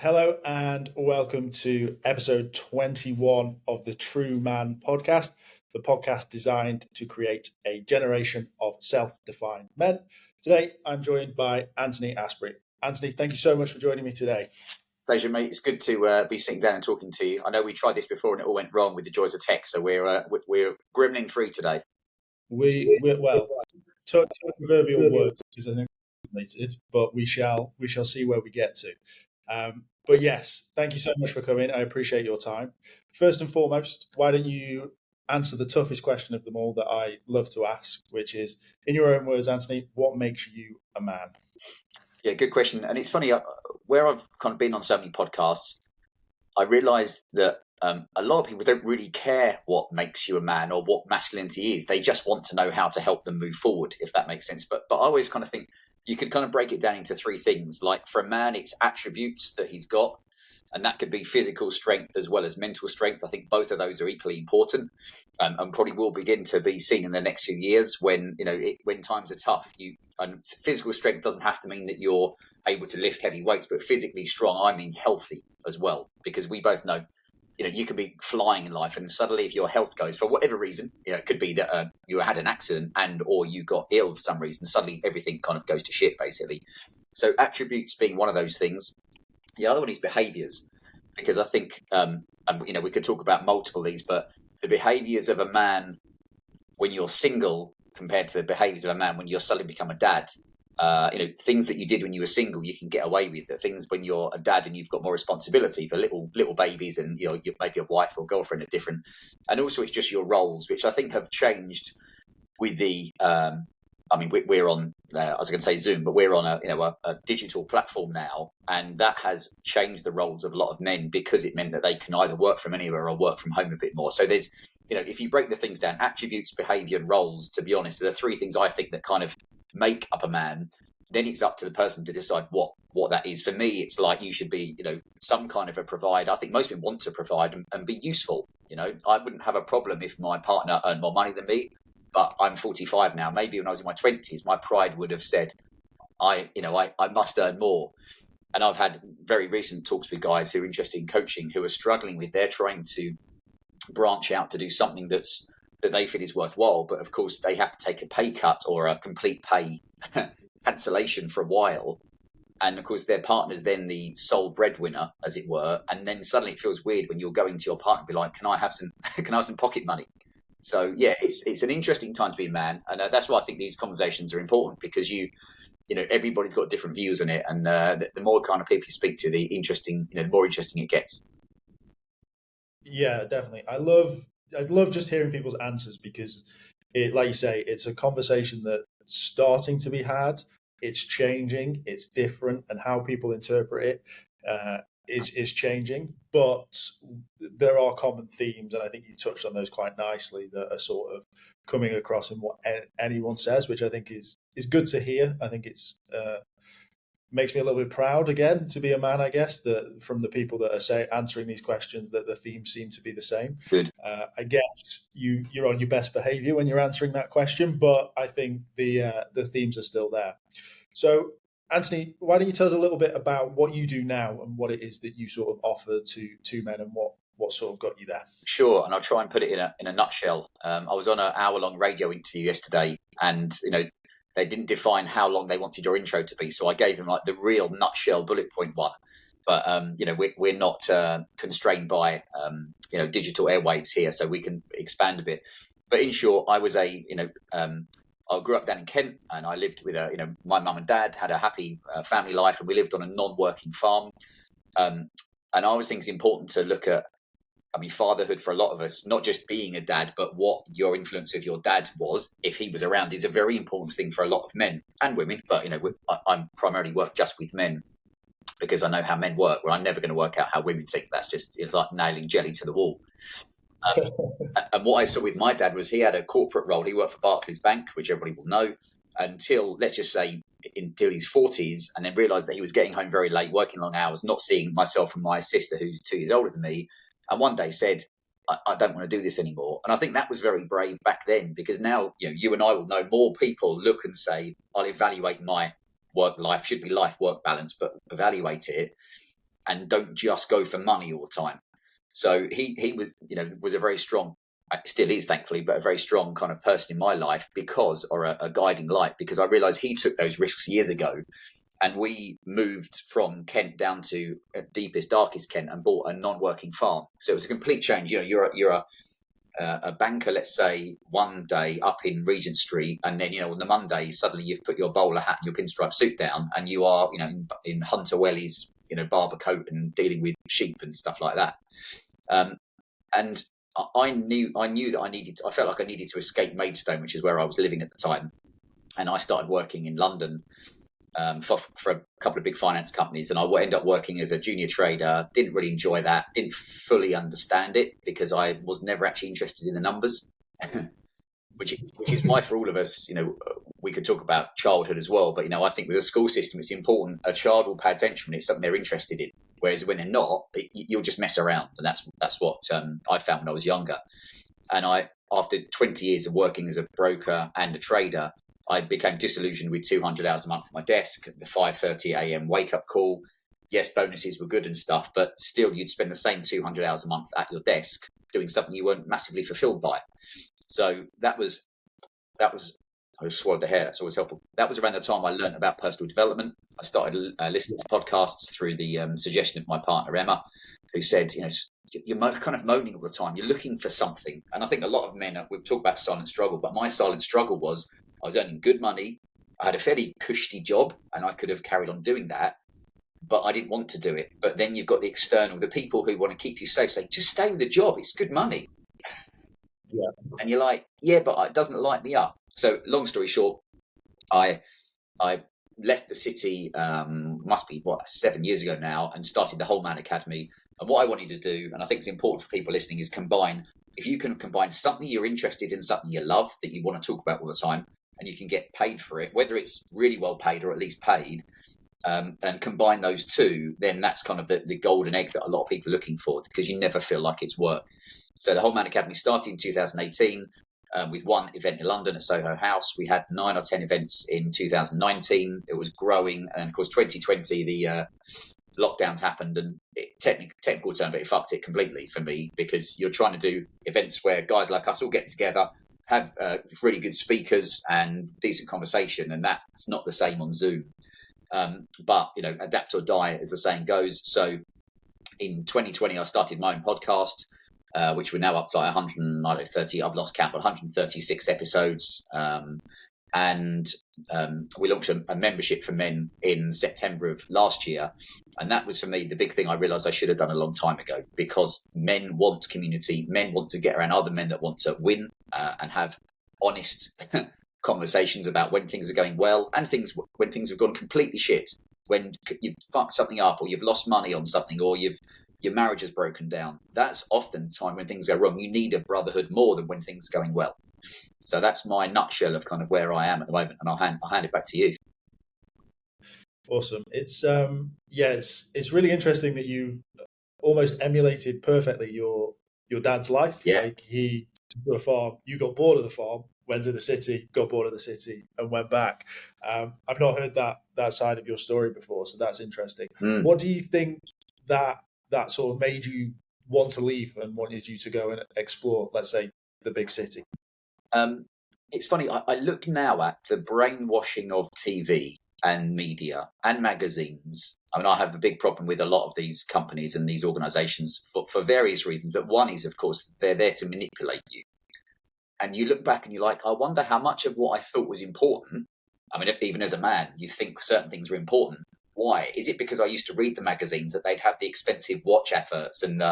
Hello and welcome to episode 21 of the Truuman podcast, the podcast designed to create a generation of self-defined men. Today, I'm joined by Anthony Astbury. Anthony, thank you so much for joining me today. Pleasure, mate. It's good to be sitting down and talking to you. I know we tried this before and it all went wrong with the joys of tech, so we're gremlin free today. Well, proverbial words is I think related, but we shall see where we get to. But yes, thank you so much for coming. I appreciate your time. First and foremost, why don't you answer the toughest question of them all that I love to ask, which is, in your own words, Anthony, what makes you a man? Yeah, good question. And it's funny, where I've kind of been on so many podcasts, I realised that a lot of people don't really care what makes you a man or what masculinity is. They just want to know how to help them move forward, if that makes sense. But I always kind of think you could kind of break it down into three things. Like for a man, it's attributes that he's got. And that could be physical strength as well as mental strength. I think both of those are equally important, and probably will begin to be seen in the next few years when when times are tough. And physical strength doesn't have to mean that you're able to lift heavy weights, but physically strong, I mean healthy as well, because we both know, you can be flying in life, and suddenly if your health goes for whatever reason, it could be that you had an accident or you got ill for some reason, suddenly everything kind of goes to shit, basically. So attributes being one of those things. The other one is behaviours, because I think, and we could talk about multiple of these, but the behaviours of a man when you're single compared to the behaviours of a man when you're suddenly become a dad. Things that you did when you were single, you can get away with. The things when you're a dad and you've got more responsibility for little babies, and maybe a wife or girlfriend are different. And also, it's just your roles, which I think have changed with the. We're on, I was going to say Zoom, but we're on a digital platform now, and that has changed the roles of a lot of men because it meant that they can either work from anywhere or work from home a bit more. So there's, if you break the things down, attributes, behaviour, and roles, to be honest, are the three things I think that kind of make up a man. Then it's up to the person to decide what that is. For me, it's like you should be, some kind of a provider. I think most men want to provide and be useful. I wouldn't have a problem if my partner earned more money than me. But I'm 45 now. Maybe when I was in my 20s, my pride would have said, I must earn more. And I've had very recent talks with guys who are interested in coaching, who are struggling with, they're trying to branch out to do something that they feel is worthwhile. But of course, they have to take a pay cut or a complete pay cancellation for a while. And of course, their partner's then the sole breadwinner, as it were. And then suddenly it feels weird when you're going to your partner and be like, can I have some pocket money? So yeah, it's an interesting time to be a man, and that's why I think these conversations are important, because everybody's got different views on it, and the more kind of people you speak to, the more interesting it gets. Yeah, definitely. I love just hearing people's answers, because like you say, it's a conversation that's starting to be had. It's changing, it's different, and how people interpret it is changing, but there are common themes, and I think you touched on those quite nicely, that are sort of coming across in what anyone says, which I think is good to hear. I think it's makes me a little bit proud again to be a man, I guess, that from the people that are answering these questions, that the themes seem to be the same. Good. I guess you're on your best behavior when you're answering that question, but I think the themes are still there. So Anthony, why don't you tell us a little bit about what you do now and what it is that you sort of offer to men, and what sort of got you there? Sure, and I'll try and put it in a nutshell. I was on an hour-long radio interview yesterday, and they didn't define how long they wanted your intro to be, so I gave them like the real nutshell bullet point one. But we're not constrained by digital airwaves here, so we can expand a bit. But in short, I was I grew up down in Kent, and I lived with my mum and dad had a happy family life, and we lived on a non-working farm. And I always think it's important to look at, fatherhood for a lot of us, not just being a dad, but what your influence of your dad was, if he was around, is a very important thing for a lot of men and women. But, I primarily work just with men because I know how men work. Well, I'm never going to work out how women think. It's like nailing jelly to the wall. And what I saw with my dad was he had a corporate role. He worked for Barclays Bank, which everybody will know, until, let's just say, until his 40s, and then realised that he was getting home very late, working long hours, not seeing myself and my sister, who's 2 years older than me, and one day said, I don't want to do this anymore. And I think that was very brave back then, because now you and I will know more people look and say, I'll evaluate my work life, should be life-work balance, but evaluate it. and don't just go for money all the time. So he was, was a very strong, still is thankfully, but a very strong kind of person in my life or a guiding light, because I realised he took those risks years ago. And we moved from Kent down to deepest, darkest Kent and bought a non-working farm. So it was a complete change. You're a banker, let's say, one day up in Regent Street, and then on the Monday suddenly you've put your bowler hat and your pinstripe suit down, and you are in Hunter Welly's barber coat and dealing with sheep and stuff like that. And I knew that I felt like I needed to escape Maidstone, which is where I was living at the time, and I started working in London. For a couple of big finance companies, and I ended up working as a junior trader. Didn't really enjoy that, didn't fully understand it because I was never actually interested in the numbers, which is why for all of us, we could talk about childhood as well, but I think with a school system it's important a child will pay attention when it's something they're interested in, whereas when they're not, you'll just mess around, and that's what I found when I was younger. And after 20 years of working as a broker and a trader, I became disillusioned with 200 hours a month at my desk, the 5:30 a.m. wake-up call. Yes, bonuses were good and stuff, but still you'd spend the same 200 hours a month at your desk doing something you weren't massively fulfilled by. So that was I just swallowed the hair. That's always helpful. That was around the time I learned about personal development. I started listening to podcasts through the suggestion of my partner, Emma, who said, you're kind of moaning all the time. You're looking for something. And I think a lot of men, we've talked about silent struggle, but my silent struggle was I was earning good money. I had a fairly cushy job and I could have carried on doing that, but I didn't want to do it. But then you've got the people who want to keep you safe say, just stay with the job. It's good money. Yeah. And you're like, yeah, but it doesn't light me up. So long story short, I left the city, must be 7 years ago now, and started the Whole Man Academy. And what I wanted to do, and I think it's important for people listening, is if you can combine something you're interested in, something you love that you want to talk about all the time, and you can get paid for it, whether it's really well paid or at least paid, and combine those two, then that's kind of the golden egg that a lot of people are looking for, because you never feel like it's work. So the Whole Man Academy started in 2018 with one event in London at Soho House. We had 9 or 10 events in 2019. It was growing. And of course, 2020, the lockdowns happened, and technical term, but it fucked it completely for me, because you're trying to do events where guys like us all get together, have really good speakers and decent conversation, and that's not the same on Zoom. But adapt or die, as the saying goes. So in 2020, I started my own podcast, which we're now up to like 130. I've lost count, but 136 episodes. And we launched a membership for men in September of last year. And that was, for me, the big thing I realised I should have done a long time ago, because men want community. Men want to get around other men that want to win and have honest conversations about when things are going well and when things have gone completely shit. When you've fucked something up, or you've lost money on something, or your marriage has broken down. That's often the time when things go wrong. You need a brotherhood more than when things are going well. So that's my nutshell of kind of where I am at the moment, and I'll hand it back to you. Awesome. It's it's really interesting that you almost emulated perfectly your dad's life. Yeah. Like, he took to a farm, you got bored of the farm, went to the city, got bored of the city, and went back. I've not heard that side of your story before, so that's interesting. What do you think that sort of made you want to leave and wanted you to go and explore, let's say, the big city? It's funny, I look now at the brainwashing of TV and media and magazines. I mean, I have a big problem with a lot of these companies and these organizations for various reasons, but one is, of course, they're there to manipulate you. And you look back and you're like, I wonder how much of what I thought was important. I mean, even as a man, you think certain things are important. Why? Is it because I used to read the magazines that they'd have the expensive watch adverts and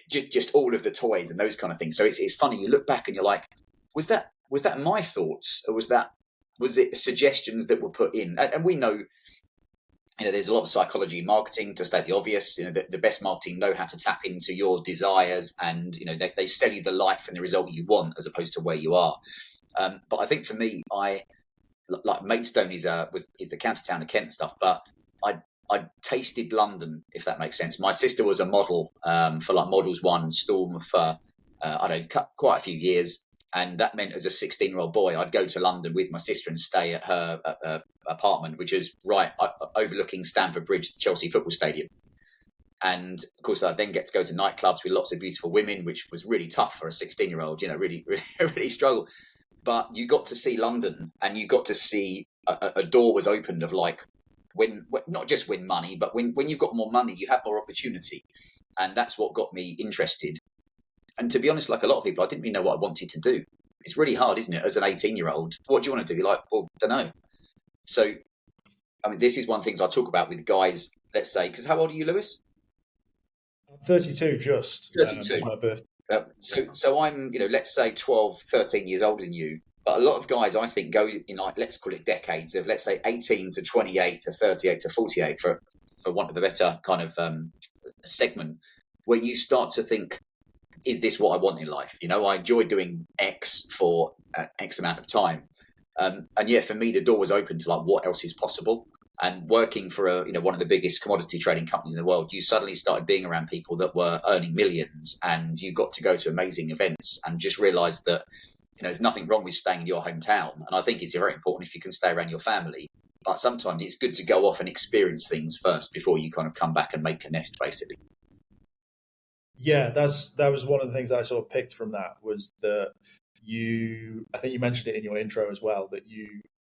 just all of the toys and those kind of things? So it's funny. You look back and you're like, was that my thoughts, or was it suggestions that were put in? And we know, there's a lot of psychology in marketing, to state the obvious. The best marketing know how to tap into your desires, and they sell you the life and the result you want, as opposed to where you are. But I think for me, like Maidstone is the county town of Kent stuff, but I tasted London, if that makes sense. My sister was a model for like Models 1 and Storm for quite a few years, and that meant as a 16-year-old boy, I'd go to London with my sister and stay at her apartment, which is right overlooking Stamford Bridge, the Chelsea football stadium. And of course, I then get to go to nightclubs with lots of beautiful women, which was really tough for a 16-year-old, really, really, really struggle. But you got to see London, and you got to see a door was opened of like, when not just win money, but when you've got more money, you have more opportunity. And that's what got me interested. And to be honest, like a lot of people, I didn't really know what I wanted to do. It's really hard, isn't it? As an 18-year-old, what do you want to do? You're like, well, don't know. So, I mean, this is one of the things I talk about with guys, let's say, because how old are you, Lewis? 32, just. 32. My birthday. So I'm, let's say 12, 13 years older than you. But a lot of guys, I think, go in like, let's call it decades of, let's say, 18 to 28 to 38 to 48 for want of a better kind of segment, where you start to think, is this what I want in life? I enjoy doing X for X amount of time. And yeah, for me, the door was open to like what else is possible. And working for one of the biggest commodity trading companies in the world, you suddenly started being around people that were earning millions, and you got to go to amazing events and just realised that there's nothing wrong with staying in your hometown. And I think it's very important if you can stay around your family. But sometimes it's good to go off and experience things first before you kind of come back and make a nest, basically. Yeah, that was one of the things that I sort of picked from that, was that I think you mentioned it in your intro as well, that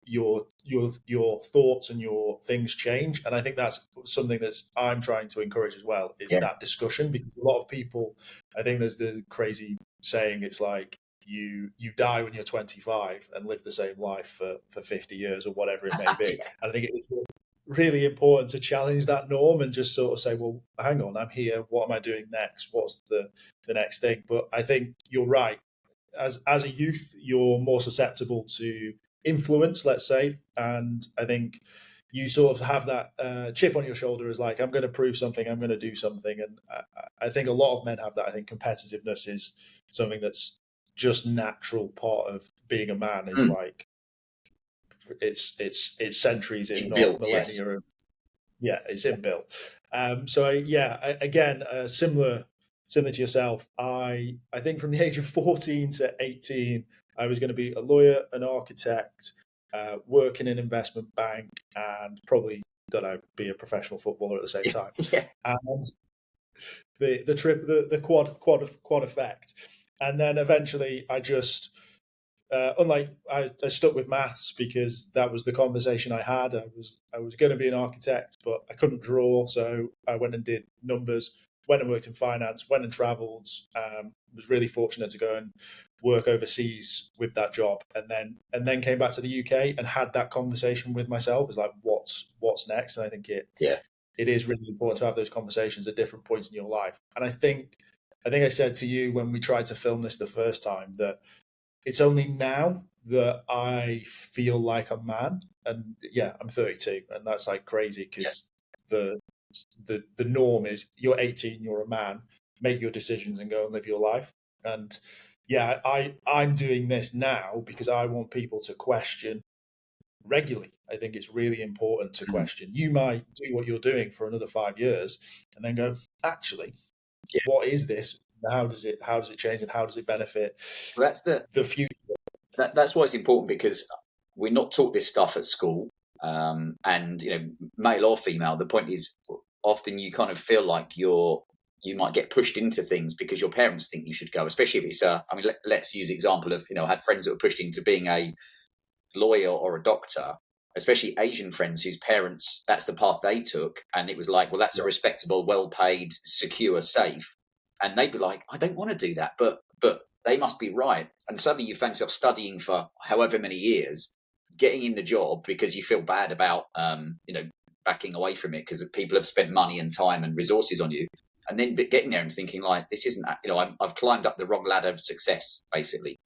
your thoughts and your things change. And I think that's something I'm trying to encourage as well, is that discussion, because a lot of people, I think there's the crazy saying, it's like you die when you're 25 and live the same life for 50 years or whatever it may be. And I think it's really important to challenge that norm and just sort of say, well, hang on, I'm here. What am I doing next? What's the next thing? But I think you're right. As a youth, you're more susceptible to influence, let's say. And I think you sort of have that chip on your shoulder as like, I'm going to prove something, I'm going to do something. And I think a lot of men have that. I think competitiveness is something that's just natural part of being a man. Is like, it's centuries, if not millennia of, it's inbuilt. Again, similar to yourself, I think from the age of 14 to 18, I was going to be a lawyer, an architect, work in an investment bank, and probably, be a professional footballer at the same time. And the quad effect. And then eventually I just, I stuck with maths because that was the conversation I had. I was going to be an architect, but I couldn't draw, so I went and did numbers. Went and worked in finance. Went and travelled. Was really fortunate to go and work overseas with that job, and then came back to the UK and had that conversation with myself. It was like, what's next? And I think it is really important to have those conversations at different points in your life. And I think I said to you when we tried to film this the first time that it's only now that I feel like a man. And yeah, I'm 32, and that's like crazy because the norm is you're 18, you're a man, make your decisions and go and live your life. And yeah, I'm doing this now because I want people to question regularly. I think it's really important to question. You might do what you're doing for another 5 years and then go, actually, what is this? How does it change, and how does it benefit the future? That's why it's important, because we're not taught this stuff at school. And male or female, the point is often you kind of feel like you might get pushed into things because your parents think you should go, especially if it's let's use the example of, I had friends that were pushed into being a lawyer or a doctor, especially Asian friends whose parents, that's the path they took. And it was like, well, that's a respectable, well-paid, secure, safe. And they'd be like, I don't want to do that, but they must be right. And suddenly you find yourself studying for however many years, getting in the job because you feel bad about, backing away from it because people have spent money and time and resources on you. And then getting there and thinking like, this isn't, I've climbed up the wrong ladder of success, basically.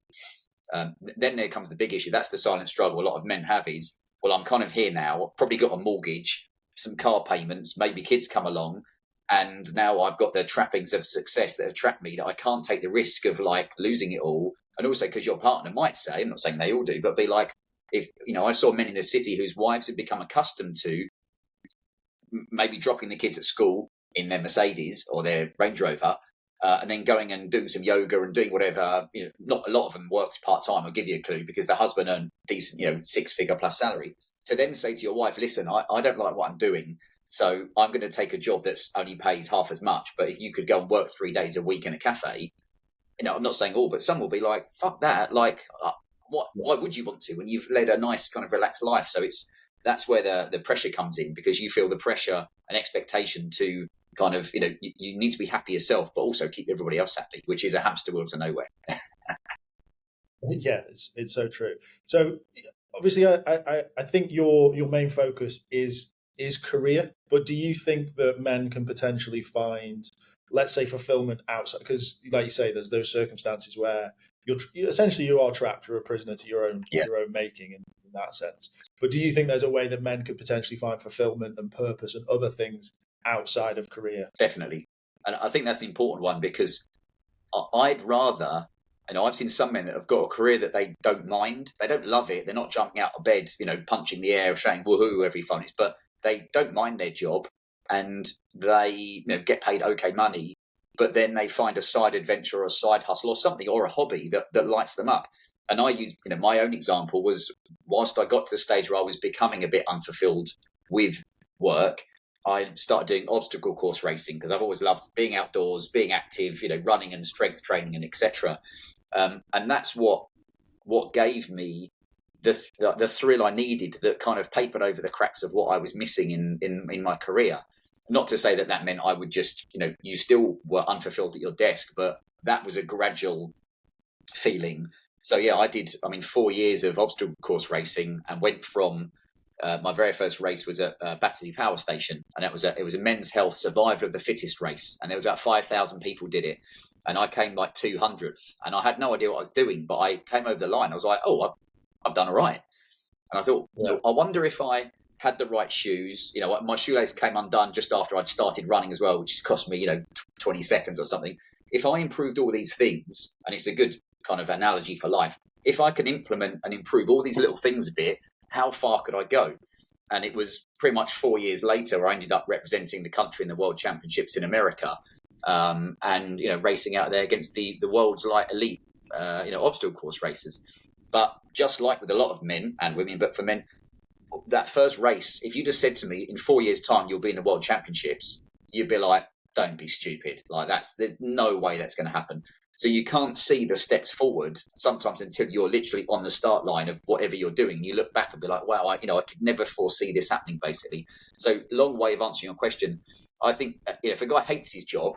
Then there comes the big issue. That's the silent struggle a lot of men have is, well, I'm kind of here now, probably got a mortgage, some car payments, maybe kids come along. And now I've got the trappings of success that have trapped me, that I can't take the risk of like losing it all. And also because your partner might say, I'm not saying they all do, but be like, if, I saw men in the city whose wives had become accustomed to maybe dropping the kids at school in their Mercedes or their Range Rover, and then going and doing some yoga and doing whatever. Not a lot of them worked part-time, I'll give you a clue, because the husband earned decent, 6-figure plus salary. To then say to your wife, listen, I don't like what I'm doing. So I'm going to take a job that's only pays half as much. But if you could go and work 3 days a week in a cafe, I'm not saying all, but some will be like, fuck that. Like, why would you want to when you've led a nice kind of relaxed life? So that's where the pressure comes in, because you feel the pressure and expectation to kind of, you need to be happy yourself, but also keep everybody else happy, which is a hamster wheel to nowhere. Yeah, it's so true. So obviously, I think your main focus is career, but do you think that men can potentially find, let's say, fulfillment outside? Because, like you say, there's those circumstances where you are trapped, you're a prisoner to your own making in that sense. But do you think there's a way that men could potentially find fulfillment and purpose and other things outside of career? Definitely, and I think that's the important one, because I'd rather. I've seen some men that have got a career that they don't mind. They don't love it. They're not jumping out of bed, punching the air, shouting woohoo every 5 minutes, but they don't mind their job, and they get paid okay money, but then they find a side adventure or a side hustle or something, or a hobby that lights them up. And I use, my own example was, whilst I got to the stage where I was becoming a bit unfulfilled with work, I started doing obstacle course racing, because I've always loved being outdoors, being active, running and strength training and etc. And that's what gave me the thrill I needed, that kind of papered over the cracks of what I was missing in my career. Not to say that meant I would just, you still were unfulfilled at your desk, but that was a gradual feeling. So yeah, I did, 4 years of obstacle course racing, and went from my very first race was at Battersea Power Station, and it was a men's health survival of the fittest race, and there was about 5,000 people did it, and I came like 200th, and I had no idea what I was doing, but I came over the line. I was like, oh, I've done all right. And I thought, I wonder if I had the right shoes. My shoelace came undone just after I'd started running as well, which cost me 20 seconds or something. If I improved all these things, and it's a good kind of analogy for life, if I can implement and improve all these little things a bit, how far could I go? And it was pretty much 4 years later, I ended up representing the country in the World Championships in America, and racing out there against the world's elite obstacle course racers. But just like with a lot of men and women, but for men, that first race, if you just said to me in 4 years' time you'll be in the World Championships, you'd be like, don't be stupid. There's no way that's going to happen. So you can't see the steps forward sometimes until you're literally on the start line of whatever you're doing. You look back and be like, wow, I could never foresee this happening, basically. So long way of answering your question. I think if a guy hates his job,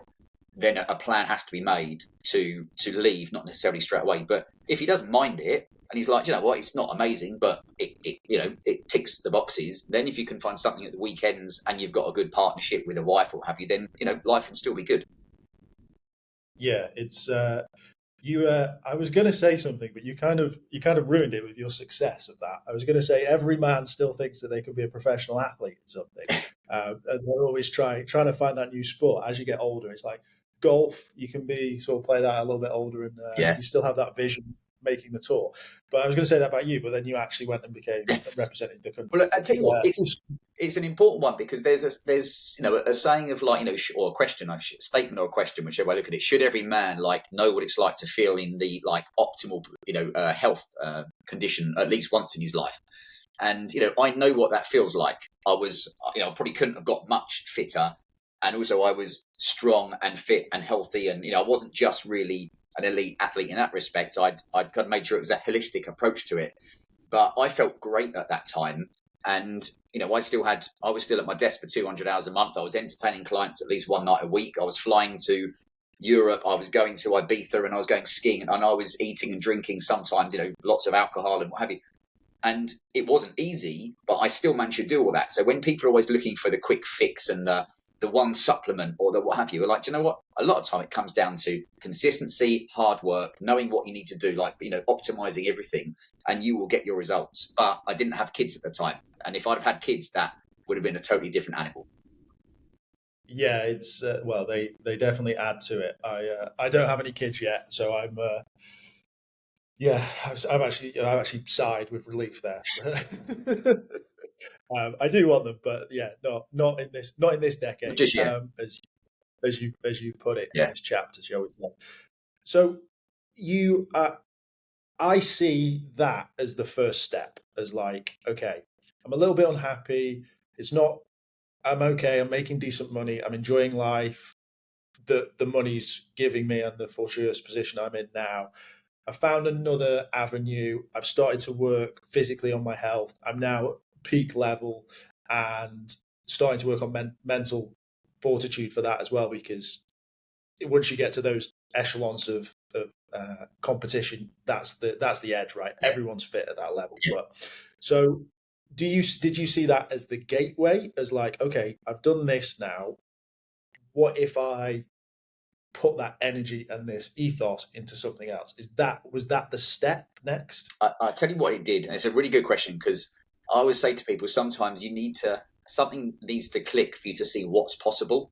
then a plan has to be made to leave, not necessarily straight away. But if he doesn't mind it, and he's like, it's not amazing, but it ticks the boxes, then if you can find something at the weekends and you've got a good partnership with a wife or have you, then life can still be good. Yeah, it's I was going to say something, but you kind of ruined it with your success of that. I was going to say every man still thinks that they could be a professional athlete at something, and they're always trying to find that new sport. As you get older, it's like golf. You can play that a little bit older, and you still have that vision making the tour. But I was going to say that about you, but then you actually went and became representing the country. Well, I tell you what, it's an important one, because there's a saying of or a question, a statement or a question, whichever way I look at it. Should every man know what it's like to feel in the optimal health condition at least once in his life? And I know what that feels like. I was I probably couldn't have got much fitter, and also I was strong and fit and healthy, and I wasn't just really an elite athlete in that respect. I'd kind of made sure it was a holistic approach to it. But I felt great at that time. And, I was still at my desk for 200 hours a month. I was entertaining clients at least one night a week. I was flying to Europe. I was going to Ibiza, and I was going skiing, and I was eating and drinking sometimes, lots of alcohol and what have you. And it wasn't easy, but I still managed to do all that. So when people are always looking for the quick fix and the one supplement or the what have you, do you know what? A lot of time it comes down to consistency, hard work, knowing what you need to do, optimizing everything, and you will get your results. But I didn't have kids at the time. And if I'd have had kids, that would have been a totally different animal. Yeah, it's they definitely add to it. I don't have any kids yet, so I'm I've actually sighed with relief there. I do want them, but yeah, not in this decade. Just yet. As you put it in this chapter, shall we say? So I see that as the first step. As okay, I'm a little bit unhappy. It's not I'm okay. I'm making decent money. I'm enjoying life. The money's giving me and the fortuitous position I'm in now. I found another avenue. I've started to work physically on my health. I'm now at peak level and starting to work on mental fortitude for that as well, because once you get to those echelons of competition, that's the edge, right? Yeah. Everyone's fit at that level. Yeah. But so did you see that as the gateway, as like, okay, I've done this now, what if I put that energy and this ethos into something else? Was that the step next? I tell you what it did, and it's a really good question, because I always say to people, sometimes something needs to click for you to see what's possible.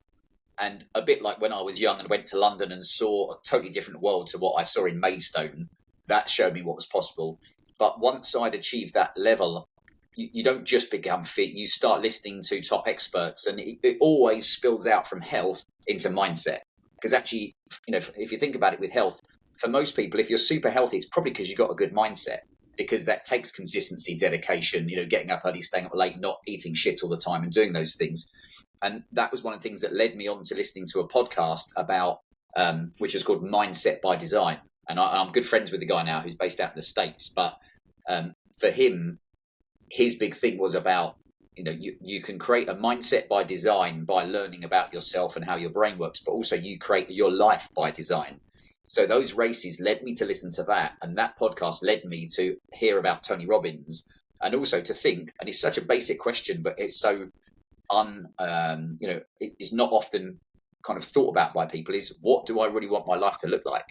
And a bit like when I was young and went to London and saw a totally different world to what I saw in Maidstone, that showed me what was possible. But once I'd achieved that level, you don't just become fit, you start listening to top experts, and it always spills out from health into mindset. Because actually, if you think about it with health, for most people, if you're super healthy, it's probably because you've got a good mindset, because that takes consistency, dedication, getting up early, staying up late, not eating shit all the time and doing those things. And that was one of the things that led me on to listening to a podcast about, which is called Mindset by Design. And I'm good friends with the guy now who's based out in the States. But for him, his big thing was about, you can create a mindset by design by learning about yourself and how your brain works, but also you create your life by design. So those races led me to listen to that. And that podcast led me to hear about Tony Robbins, and also to think, and it's such a basic question, but it's so it's not often kind of thought about by people, is what do I really want my life to look like?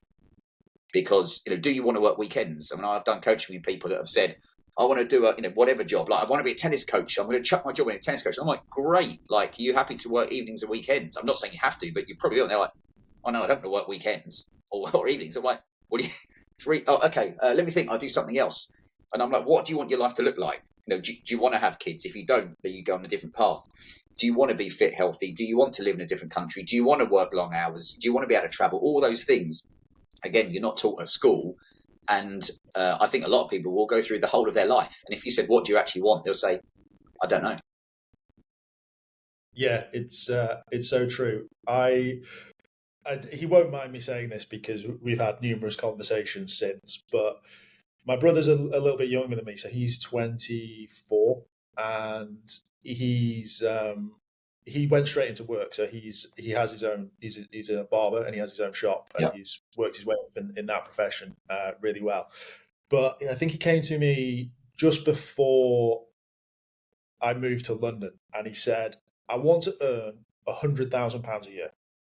Because, do you want to work weekends? I mean, I've done coaching with people that have said, I want to do a, whatever job. Like, I want to be a tennis coach. I'm going to chuck my job in a tennis coach. And I'm like, great. Like, are you happy to work evenings and weekends? I'm not saying you have to, but you probably will. And they're like, oh no, I don't want to work weekends or evenings. I'm like, what do you, okay, let me think. I'll do something else. And I'm like, what do you want your life to look like? Do you want to have kids? If you don't, then you go on a different path. Do you want to be fit, healthy? Do you want to live in a different country? Do you want to work long hours? Do you want to be able to travel? All those things, again, you're not taught at school. And I think a lot of people will go through the whole of their life. And if you said, what do you actually want? They'll say, I don't know. Yeah, it's so true. He won't mind me saying this because we've had numerous conversations since, but my brother's a little bit younger than me. So he's 24 and he went straight into work. So he has his own, he's a barber and he has his own shop, and he's worked his way up in that profession really well. But I think he came to me just before I moved to London, and he said, I want to earn £100,000 a year.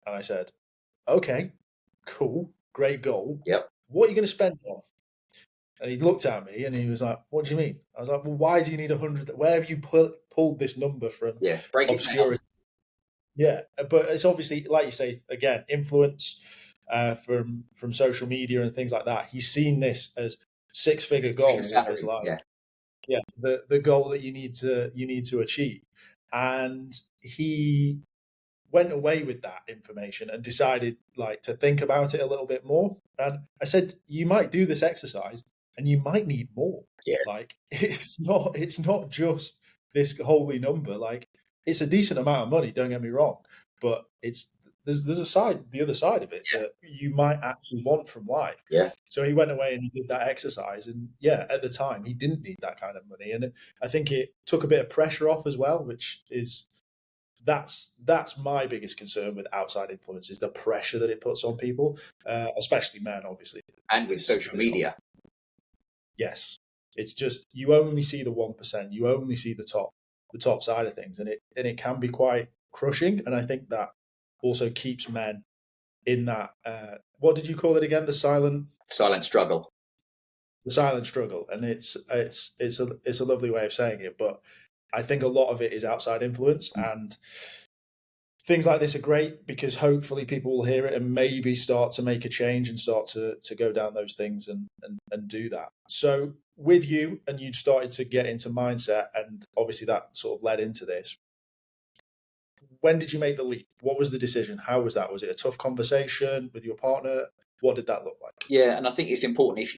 And I said, okay, cool, great goal. Yep. What are you going to spend it on? And he looked at me and he was like, what do you mean? I was like, well, why do you need 100? Where have you pulled this number from? Yeah, break obscurity. Yeah, but it's obviously, like you say, again, influence from social media and things like that. He's seen this as six-figure goal as like, the goal that you need to achieve. And he went away with that information and decided like to think about it a little bit more. And I said, you might do this exercise and you might need more. Yeah. Like it's not just this holy number. Like it's a decent amount of money, don't get me wrong, but there's the other side of it that you might actually want from life. Yeah. So he went away and he did that exercise, and at the time he didn't need that kind of money, and I think it took a bit of pressure off as well, which is that's my biggest concern with outside influence, is the pressure that it puts on people, especially men, obviously, and with social media. Yes, it's just you only see the 1%, you only see the top side of things, and it can be quite crushing. And I think that also keeps men in that what did you call it again? The silent struggle. The silent struggle, and it's a lovely way of saying it, but I think a lot of it is outside influence, and things like this are great because hopefully people will hear it and maybe start to make a change and start to go down those things and do that. So with you, and you'd started to get into mindset, and obviously that sort of led into this. When did you make the leap? What was the decision? How was that? Was it a tough conversation with your partner? What did that look like? Yeah, and I think it's important. If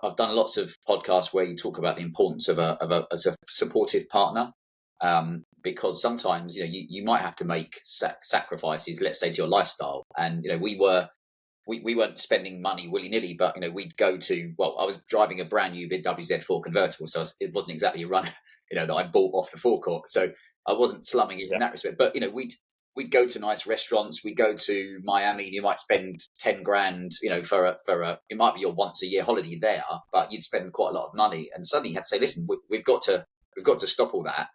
I've done lots of podcasts where you talk about the importance of a supportive partner. because sometimes, you might have to make sacrifices, let's say, to your lifestyle. And, we weren't spending money willy-nilly, but, we'd go to, well, I was driving a brand new BMW Z4 convertible, so it wasn't exactly a run, that I bought off the forecourt. So I wasn't slumming it in that respect. But, we'd go to nice restaurants. We'd go to Miami. You might spend 10 grand, for it might be your once a year holiday there, but you'd spend quite a lot of money. And suddenly you had to say, listen, we've got to stop all that,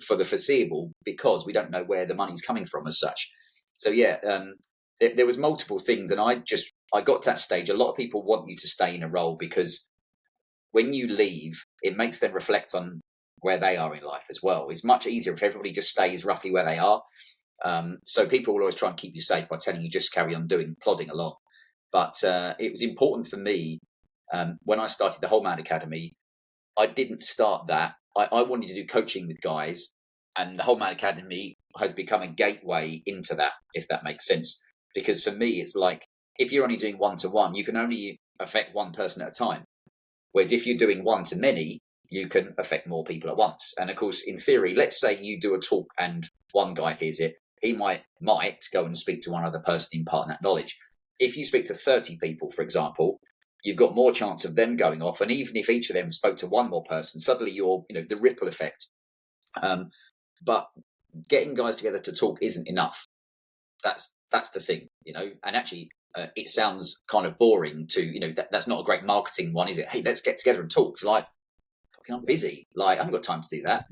for the foreseeable, because we don't know where the money's coming from as such. So there was multiple things, and I got to that stage. A lot of people want you to stay in a role because when you leave, it makes them reflect on where they are in life as well. It's much easier if everybody just stays roughly where they are. So people will always try and keep you safe by telling you just carry on plodding along. But it was important for me when I started the Whole Man Academy. I didn't start that. I wanted to do coaching with guys, and the Whole Man Academy has become a gateway into that, if that makes sense. Because for me, it's like, if you're only doing one-to-one, you can only affect one person at a time. Whereas if you're doing one-to-many, you can affect more people at once. And of course, in theory, let's say you do a talk and one guy hears it, he might go and speak to one other person, impart that knowledge. If you speak to 30 people, for example, you've got more chance of them going off. And even if each of them spoke to one more person, suddenly you're, the ripple effect. But getting guys together to talk isn't enough. That's the thing, and actually it sounds kind of boring to, that's not a great marketing one, is it? Hey, let's get together and talk. Like, fucking, I'm busy. Like, I haven't got time to do that.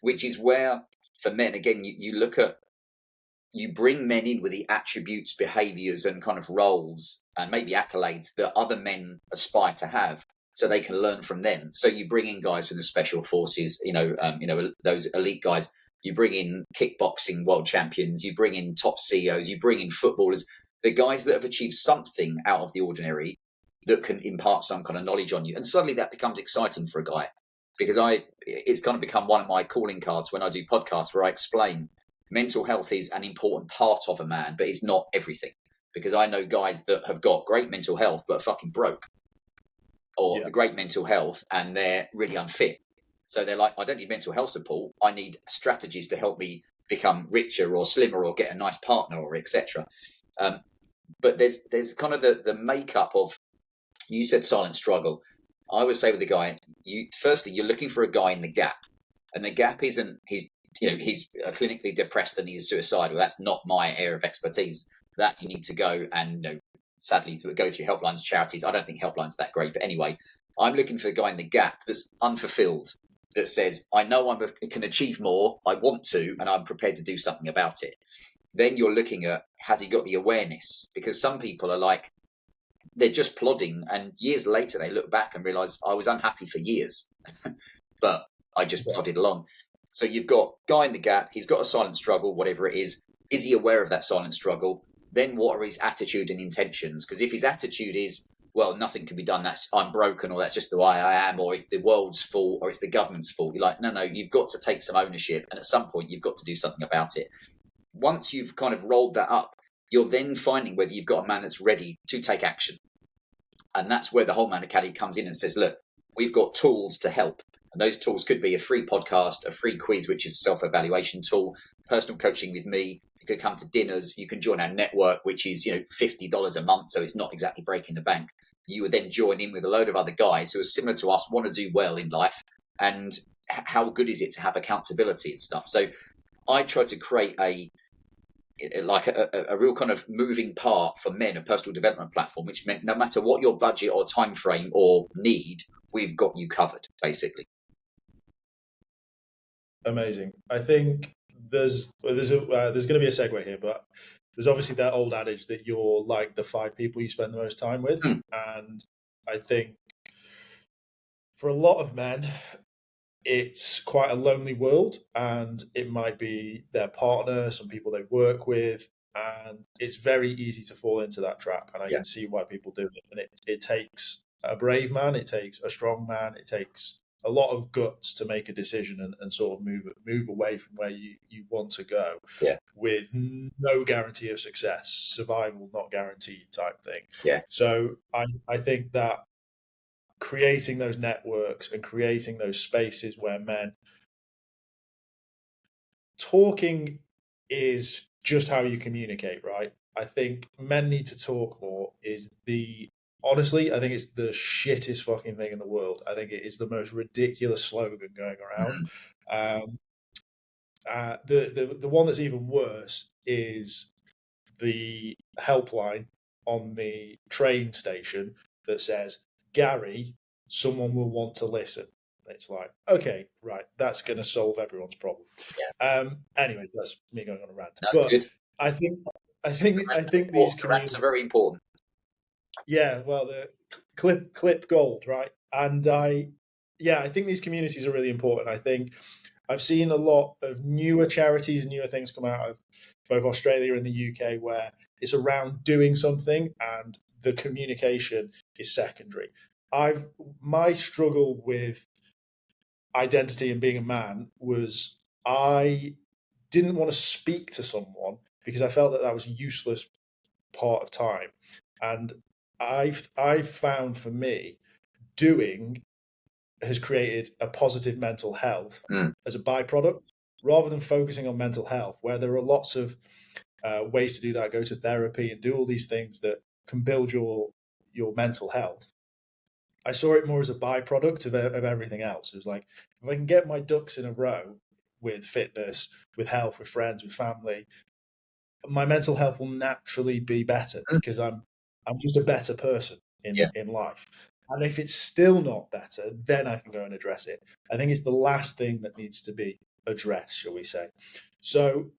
Which is where, for men, again, you bring men in with the attributes, behaviors, and kind of roles and maybe accolades that other men aspire to have, so they can learn from them. So you bring in guys from the special forces, those elite guys. You bring in kickboxing world champions, you bring in top CEOs, you bring in footballers, the guys that have achieved something out of the ordinary that can impart some kind of knowledge on you. And suddenly that becomes exciting for a guy, because it's kind of become one of my calling cards when I do podcasts where I explain mental health is an important part of a man, but it's not everything. Because I know guys that have got great mental health but are fucking broke, or great mental health and they're really unfit. So they're like, I don't need mental health support. I need strategies to help me become richer or slimmer or get a nice partner or etc. But there's kind of the makeup of, you said silent struggle. I would say with the guy, firstly, you're looking for a guy in the gap. And the gap isn't he's clinically depressed and he's suicidal. That's not my area of expertise. That you need to go and, sadly, go through helplines, charities. I don't think helplines are that great. But anyway, I'm looking for a guy in the gap that's unfulfilled, that says, I know I can achieve more, I want to, and I'm prepared to do something about it. Then you're looking at, has he got the awareness? Because some people are like, they're just plodding, and years later they look back and realize, I was unhappy for years, but I just plodded along. So you've got guy in the gap, he's got a silent struggle, whatever it is. Is he aware of that silent struggle? Then what are his attitude and intentions? Because if his attitude is, well, nothing can be done, I'm broken, or that's just the way I am, or it's the world's fault, or it's the government's fault, you're like, no, you've got to take some ownership, and at some point you've got to do something about it. Once you've kind of rolled that up, you're then finding whether you've got a man that's ready to take action. And that's where the Whole Man Academy comes in and says, look, we've got tools to help. And those tools could be a free podcast, a free quiz, which is a self-evaluation tool, personal coaching with me. You could come to dinners. You can join our network, which is, $50 a month. So it's not exactly breaking the bank. You would then join in with a load of other guys who are similar to us, want to do well in life. And how good is it to have accountability and stuff? So I try to create a real kind of moving part for men, a personal development platform, which meant no matter what your budget or time frame or need, we've got you covered, basically. Amazing. I think there's going to be a segue here, but there's obviously that old adage that you're like the 5 people you spend the most time with. And I think for a lot of men, it's quite a lonely world, and it might be their partner, some people they work with, and it's very easy to fall into that trap. And I can see why people do it. And it takes a brave man, it takes a strong man, it takes a lot of guts to make a decision and sort of move away from where you want to go, with no guarantee of success, survival not guaranteed type thing. So I think that creating those networks and creating those spaces where men talking is just how you communicate, right? I think men need to talk more honestly, I think it's the shittest fucking thing in the world. I think it is the most ridiculous slogan going around. Um, the one that's even worse is the helpline on the train station that says, Gary, someone will want to listen. It's like, okay, right, that's going to solve everyone's problem. Yeah. Anyway, that's me going on a rant. No, But good. I think these The rants communities, are very important. yeah, well, the clip gold, right? And I think these communities are really important. I think I've seen a lot of newer charities and newer things come out of both Australia and the UK where it's around doing something and the communication is secondary. My struggle with identity and being a man was I didn't want to speak to someone because I felt that was a useless part of time. And I've found for me doing has created a positive mental health as a byproduct rather than focusing on mental health, where there are lots of ways to do that. Go to therapy and do all these things that can build your mental health. I saw it more as a byproduct of everything else. It was like, if I can get my ducks in a row with fitness, with health, with friends, with family, my mental health will naturally be better because I'm just a better person in life. And if it's still not better, then I can go and address it. I think it's the last thing that needs to be addressed, shall we say. So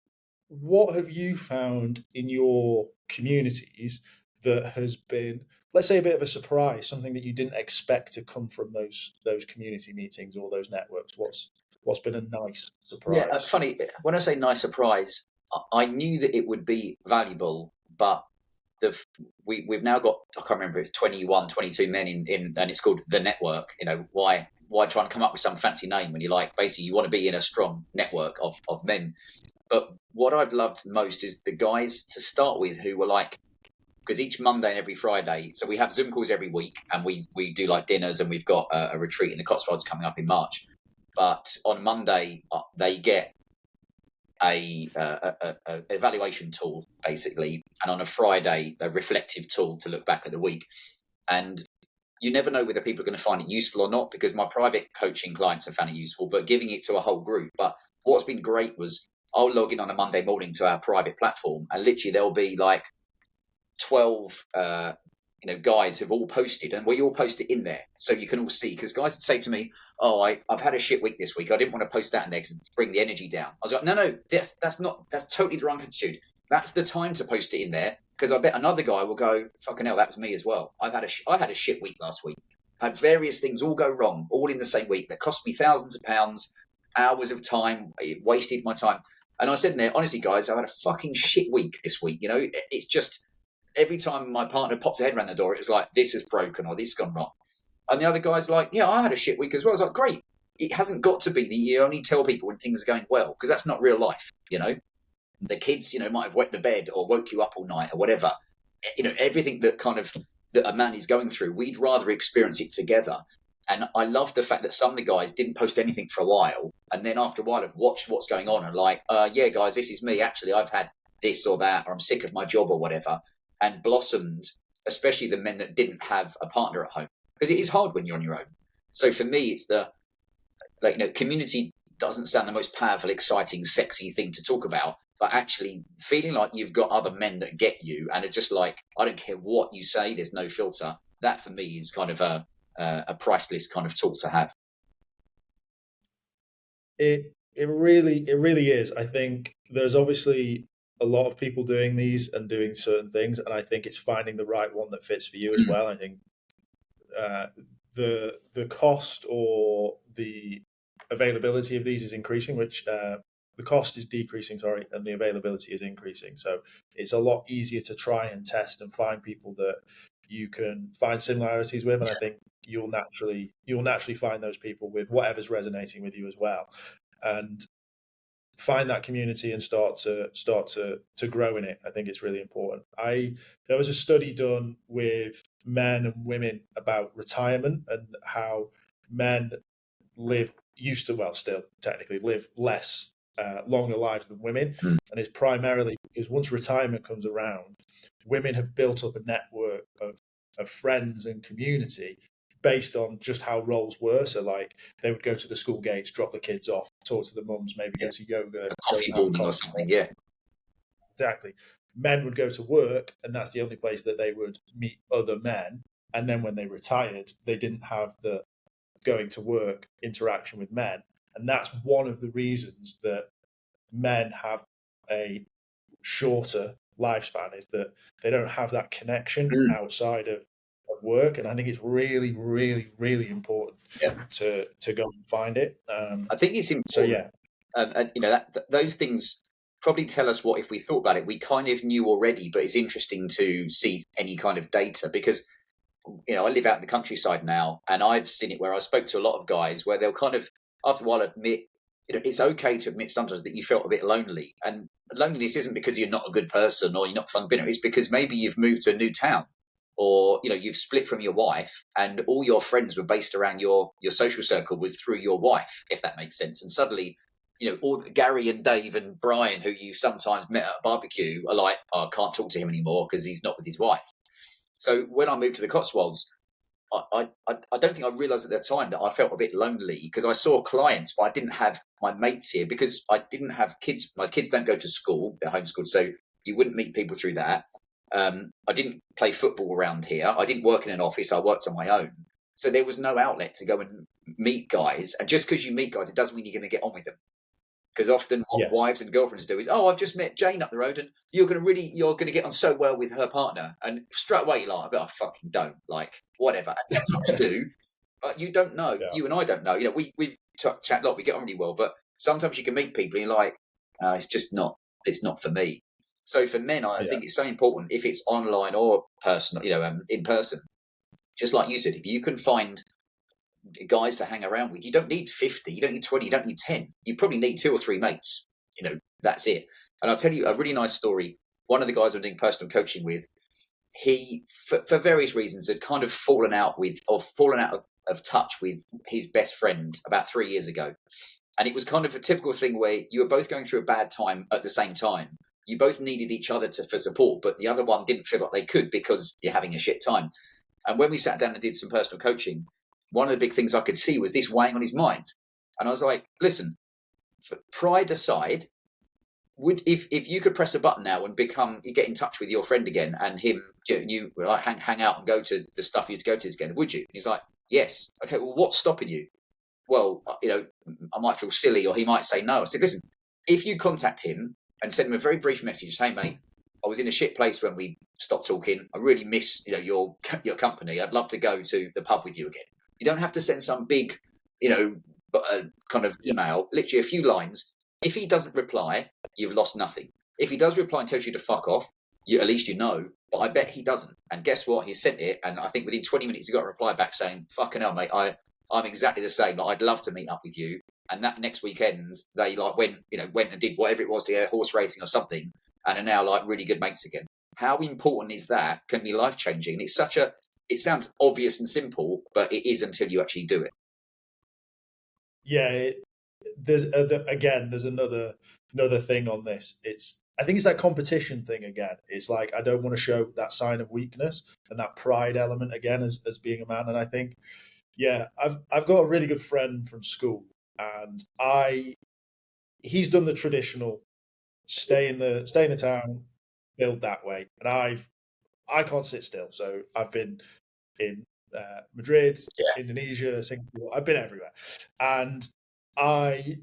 what have you found in your communities that has been, let's say, a bit of a surprise, something that you didn't expect to come from those community meetings or those networks? What's been a nice surprise? Yeah, funny. When I say nice surprise, I knew that it would be valuable, but we've now got, I can't remember, it's 21, 22 men in and it's called The Network. You know, why try and come up with some fancy name when you like, basically you want to be in a strong network of men. But what I've loved most is the guys to start with who were like, because each Monday and every Friday, so we have Zoom calls every week and we do like dinners, and we've got a retreat in the Cotswolds coming up in March. But on Monday, they get a evaluation tool basically, and on a Friday a reflective tool to look back at the week. And you never know whether people are going to find it useful or not, because my private coaching clients have found it useful, but giving it to a whole group. But what's been great was I'll log in on a Monday morning to our private platform, and literally there'll be like 12 guys have all posted, and we all post it in there so you can all see. Because guys would say to me, "Oh, I've had a shit week this week. I didn't want to post that in there because it's bring the energy down." I was like, "No, that's totally the wrong attitude. That's the time to post it in there, because I bet another guy will go, fucking hell, that was me as well. I had a shit week last week. I had various things all go wrong, all in the same week that cost me thousands of pounds, hours of time. It wasted my time." And I said in there, honestly, guys, I had a fucking shit week this week. You know, it's just every time my partner popped her head around the door, it was like, this is broken or this has gone wrong. And the other guy's like, yeah, I had a shit week as well. I was like, great. It hasn't got to be that you only tell people when things are going well, because that's not real life. You know, the kids, might have wet the bed or woke you up all night or whatever. Everything that a man is going through, we'd rather experience it together. And I love the fact that some of the guys didn't post anything for a while, and then after a while have watched what's going on and like, yeah, guys, this is me. Actually, I've had this or that, or I'm sick of my job or whatever. And blossomed, especially the men that didn't have a partner at home, because it is hard when you're on your own. So for me, it's community doesn't sound the most powerful, exciting, sexy thing to talk about, but actually feeling like you've got other men that get you and are just like, I don't care what you say, there's no filter. That for me is kind of a priceless kind of tool to have. It really is. I think there's obviously a lot of people doing these and doing certain things, and I think it's finding the right one that fits for you as well. I think the cost or the availability of these is increasing, which the cost is decreasing, sorry, and the availability is increasing. So it's a lot easier to try and test and find people that you can find similarities with, and I think you'll naturally find those people with whatever's resonating with you as well, and find that community and start to grow in it. I think it's really important. There was a study done with men and women about retirement and how men still technically live less longer lives than women. Mm. And it's primarily because once retirement comes around, women have built up a network of friends and community based on just how roles were. So like they would go to the school gates, drop the kids off, talk to the mums, maybe go to yoga, a coffee morning or something. Yeah, exactly. Men would go to work, and that's the only place that they would meet other men. And then when they retired, they didn't have the going to work interaction with men. And that's one of the reasons that men have a shorter lifespan, is that they don't have that connection outside of work. And I think it's really, really, really important to go and find it. I think it's important. So yeah, and those things probably tell us what, if we thought about it, we kind of knew already, but it's interesting to see any kind of data, because I live out in the countryside now, and I've seen it where I spoke to a lot of guys where they'll kind of, after a while, admit, it's okay to admit sometimes that you felt a bit lonely. And loneliness isn't because you're not a good person or you're not fun dinner. It's because maybe you've moved to a new town, or you've split from your wife, and all your friends were based around your social circle was through your wife, if that makes sense. And suddenly, all Gary and Dave and Brian, who you sometimes met at a barbecue, are like, oh, I can't talk to him anymore because he's not with his wife. So when I moved to the Cotswolds, I don't think I realised at the time that I felt a bit lonely, because I saw clients, but I didn't have my mates here because I didn't have kids. My kids don't go to school; they're homeschooled, so you wouldn't meet people through that. I didn't play football around here. I didn't work in an office. I worked on my own, so there was no outlet to go and meet guys. And just because you meet guys, it doesn't mean you're going to get on with them. Because often what wives and girlfriends do is, oh, I've just met Jane up the road, and you're going to get on so well with her partner, and straight away you're like, I fucking don't, like, whatever. And sometimes you do, but you don't know. Yeah. You and I don't know. We've chat a lot, we get on really well, but sometimes you can meet people and you're like, it's not for me. So for men, I think it's so important, if it's online or personal, in person, just like you said, if you can find guys to hang around with, you don't need 50, you don't need 20, you don't need 10, you probably need 2 or 3 mates, that's it. And I'll tell you a really nice story. One of the guys I'm doing personal coaching with, he for various reasons had kind of fallen out of touch with his best friend about 3 years ago. And it was kind of a typical thing where you were both going through a bad time at the same time. You both needed each other for support, but the other one didn't feel like they could because you're having a shit time. And when we sat down and did some personal coaching, one of the big things I could see was this weighing on his mind. And I was like, listen, pride aside, if you could press a button now and get in touch with your friend again, and him, you like hang out and go to the stuff you used to go to together, would you? And he's like, yes. Okay, well, what's stopping you? Well, I might feel silly, or he might say no. I said, listen, if you contact him and send him a very brief message, hey mate, I was in a shit place when we stopped talking. I really miss your company. I'd love to go to the pub with you again. You don't have to send some big, kind of email, literally a few lines. If he doesn't reply, you've lost nothing. If he does reply and tells you to fuck off, at least you know. But I bet he doesn't. And guess what? He sent it, and I think within 20 minutes he got a reply back saying, fucking hell, mate, I'm exactly the same. Like, I'd love to meet up with you. And that next weekend, they went and did whatever it was to horse racing or something, and are now like really good mates again. How important is that? Can be life changing. And it's it sounds obvious and simple, but it is until you actually do it. Yeah, there's another thing on this. I think it's that competition thing again. It's like, I don't want to show that sign of weakness and that pride element again as being a man. And I think, I've got a really good friend from school, and he's done the traditional stay in the town, build that way, and I can't sit still. So I've been in Madrid, Indonesia, Singapore. I've been everywhere, and I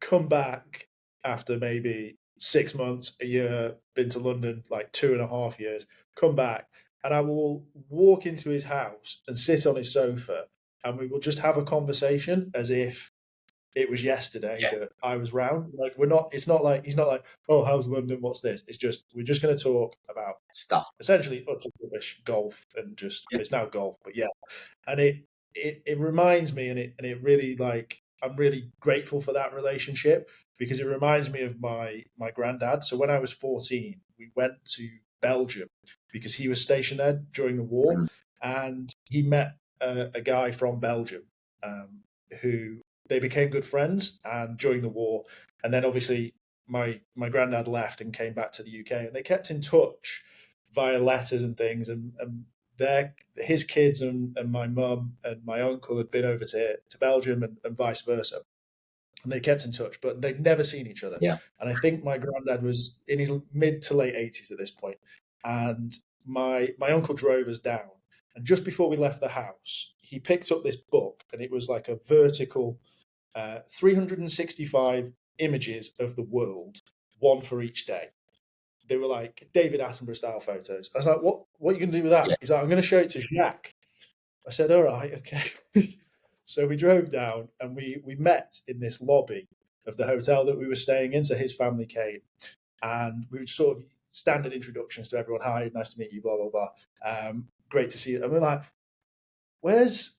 come back after maybe 6 months, a year. Been to London like 2.5 years. Come back, and I will walk into his house and sit on his sofa, and we will just have a conversation as if it was yesterday that I was round. Like, he's not like, oh, how's London? What's this? It's just, we're just going to talk about stuff, essentially rubbish, golf, and just, it's now golf, but and it reminds me, and it really, like, I'm really grateful for that relationship, because it reminds me of my granddad. So when I was 14, we went to Belgium because he was stationed there during the war, and he met a guy from Belgium who they became good friends, and during the war, and then obviously my granddad left and came back to the UK, and they kept in touch via letters and things, and his kids and my mum and my uncle had been over to Belgium and vice versa, and they kept in touch, but they'd never seen each other. Yeah. And I think my granddad was in his mid to late 80s at this point, and my uncle drove us down, and just before we left the house, he picked up this book, and it was like a vertical 365 images of the world, one for each day. They were like David Attenborough style photos. I was like, what are you going to do with that? Yeah. He's like, I'm going to show it to Jacques. I said, all right, okay. So we drove down, and we met in this lobby of the hotel that we were staying in. So his family came, and we were sort of standard introductions to everyone. Hi, nice to meet you, blah, blah, blah. Great to see you. And we're like, where's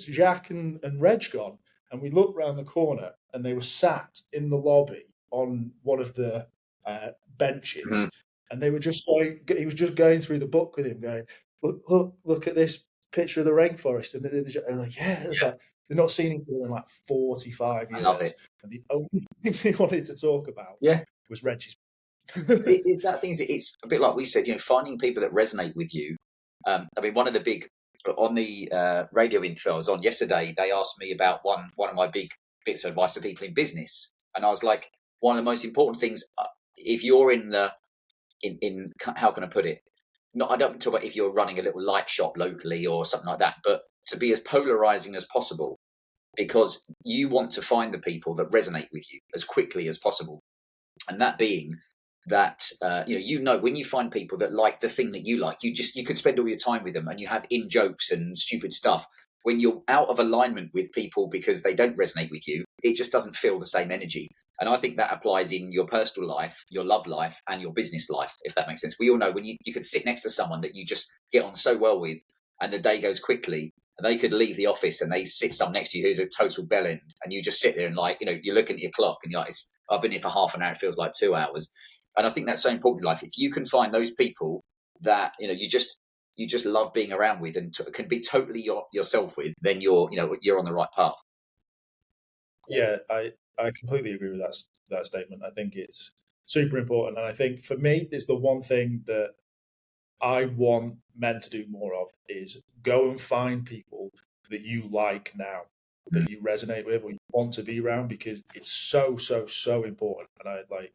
Jacques and Reg gone? And we looked round the corner, and they were sat in the lobby on one of the benches, and they were just going. He was just going through the book with him, going, "Look at this picture of the rainforest." And they're like, "Yeah." It's like they're not seen each other in like 45 years. I love it. And the only thing they wanted to talk about, was Reggie's. It's that thing. It's a bit like we said, finding people that resonate with you. I mean, one of the big on the radio interview I was on yesterday, they asked me about one of my big bits of advice to people in business, and I was like, one of the most important things, if you're in how can I put it? No, I don't talk about if you're running a little light shop locally or something like that, but to be as polarizing as possible, because you want to find the people that resonate with you as quickly as possible, and that being that when you find people that like the thing that you like, you could spend all your time with them, and you have in jokes and stupid stuff. When you're out of alignment with people because they don't resonate with you, it just doesn't feel the same energy. And I think that applies in your personal life, your love life, and your business life, if that makes sense. We all know when you could sit next to someone that you just get on so well with, and the day goes quickly, and they could leave the office and they sit someone next to you who's a total bellend, and you just sit there and you're looking at your clock and you're like, I've been here for half an hour, it feels like 2 hours. And I think that's so important in life. If you can find those people that you just love being around with and can be totally yourself with, then you're on the right path. Yeah, I completely agree with that statement. I think it's super important, and I think for me, it's the one thing that I want men to do more of is go and find people that you like now, that you resonate with or you want to be around, because it's so important. And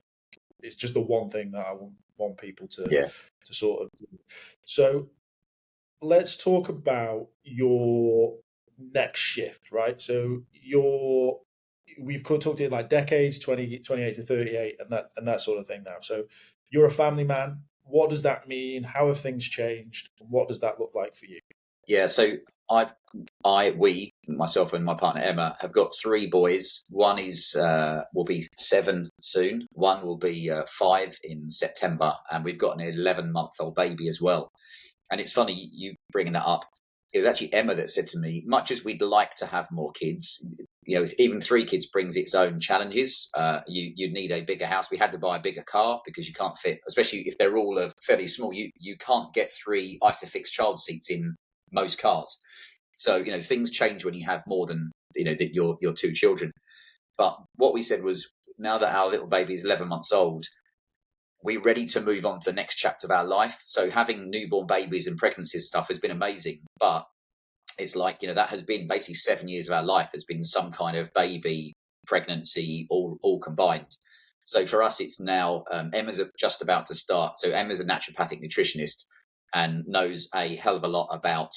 it's just the one thing that I want people to sort of do. So let's talk about your next shift, right? So we've talked to you like decades, 28 to 38 and that sort of thing now. So you're a family man. What does that mean? How have things changed? What does that look like for you? Yeah, so we, myself and my partner Emma, have got 3 boys. One will be 7 soon. One will be 5 in September, and we've got an 11-month-old baby as well. And it's funny you bringing that up. It was actually Emma that said to me, much as we'd like to have more kids, even 3 kids brings its own challenges. You need a bigger house. We had to buy a bigger car because you can't fit, especially if they're all fairly small. You can't get 3 Isofix child seats in most cars. So things change when you have more than your 2 children. But what we said was, now that our little baby is 11 months old, we're ready to move on to the next chapter of our life. So having newborn babies and pregnancies and stuff has been amazing, but it's like that has been basically 7 years of our life has been some kind of baby, pregnancy, all combined. So for us, it's now Emma's just about to start. So Emma's a naturopathic nutritionist and knows a hell of a lot about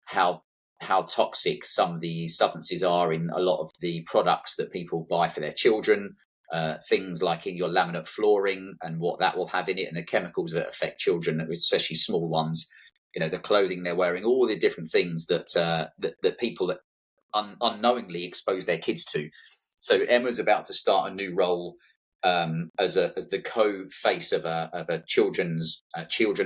how toxic some of the substances are in a lot of the products that people buy for their children, things like in your laminate flooring and what that will have in it, and the chemicals that affect children, especially small ones, the clothing they're wearing, all the different things that people that unknowingly expose their kids to. So Emma's about to start a new role as the co-face of a children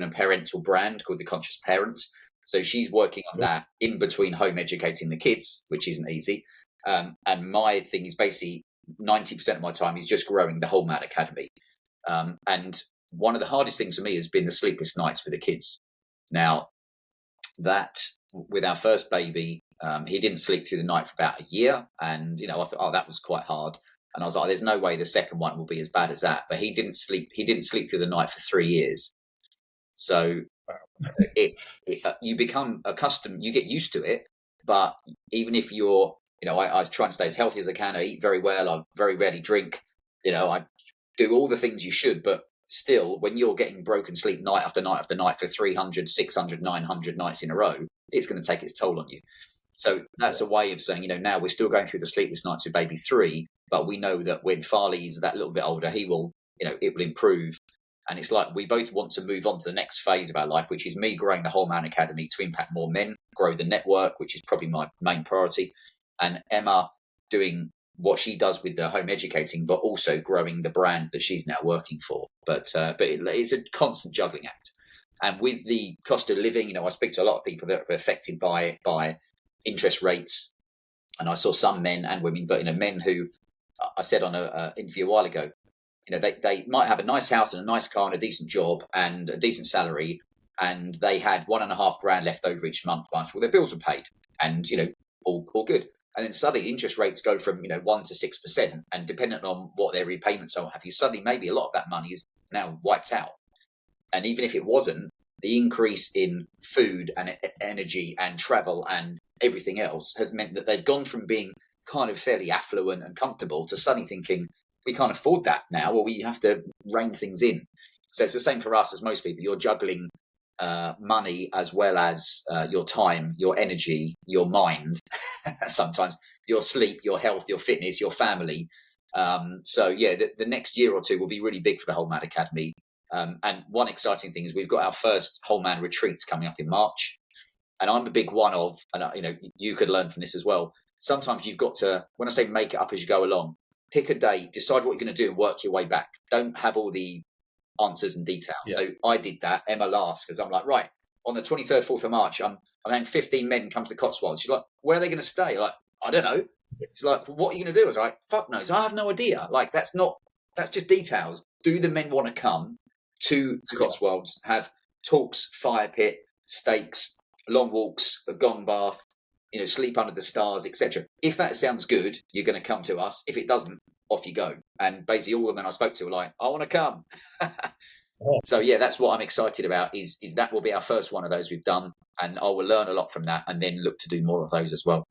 and parental brand called The Conscious Parent. So she's working on that in between home educating the kids, which isn't easy. And my thing is basically 90% of my time is just growing the Whole Man Academy. And one of the hardest things for me has been the sleepless nights with the kids. Now, that with our first baby, He didn't sleep through the night for about a year, and I thought, oh, that was quite hard. And I was like, there's no way the second one will be as bad as that. But he didn't sleep. He didn't sleep through the night for 3 years. So you become accustomed. You get used to it. But even if you're, I try and stay as healthy as I can. I eat very well. I very rarely drink. I do all the things you should. But still, when you're getting broken sleep night after night after night for 300, 600, 900 nights in a row, it's going to take its toll on you. So that's a way of saying, now we're still going through the sleepless nights with baby 3, but we know that when Farley's that little bit older, he will, it will improve. And it's like we both want to move on to the next phase of our life, which is me growing the Whole Man Academy to impact more men, grow the network, which is probably my main priority, and Emma doing what she does with the home educating, but also growing the brand that she's now working for. But it's a constant juggling act. And with the cost of living, I speak to a lot of people that are affected by interest rates, and I saw some men and women, but men who I said on an interview a while ago, they might have a nice house and a nice car and a decent job and a decent salary, and they had $1,500 left over each month after all their bills were paid, and all good. And then suddenly interest rates go from 1% to 6%, and depending on what their repayments are, suddenly maybe a lot of that money is now wiped out. And even if it wasn't, the increase in food and energy and travel and everything else has meant that they've gone from being kind of fairly affluent and comfortable to suddenly thinking, we can't afford that now, or we have to rein things in. So it's the same for us as most people. You're juggling money as well as your time, your energy, your mind, sometimes your sleep, your health, your fitness, your family. The next year or two will be really big for the Whole Man Academy. And one exciting thing is we've got our first Whole Man retreats coming up in March. And I'm a big one of, and you could learn from this as well. Sometimes you've got to, when I say make it up as you go along, pick a day, decide what you're going to do and work your way back. Don't have all the answers and details. Yeah. So I did that. Emma laughs because I'm like, right, on the 23rd, 4th of March, I'm having 15 men come to the Cotswolds. She's like, where are they going to stay? I'm like, I don't know. She's like, what are you going to do? I was like, fuck knows. I have no idea. Like, that's just details. Do the men want to come to the Cotswolds, have talks, fire pit, steaks, long walks, a gong bath, sleep under the stars, etc. If that sounds good, you're going to come to us. If it doesn't, off you go. And basically all the men I spoke to were like, I want to come. So that's what I'm excited about is that will be our first one of those we've done, and I will learn a lot from that and then look to do more of those as well.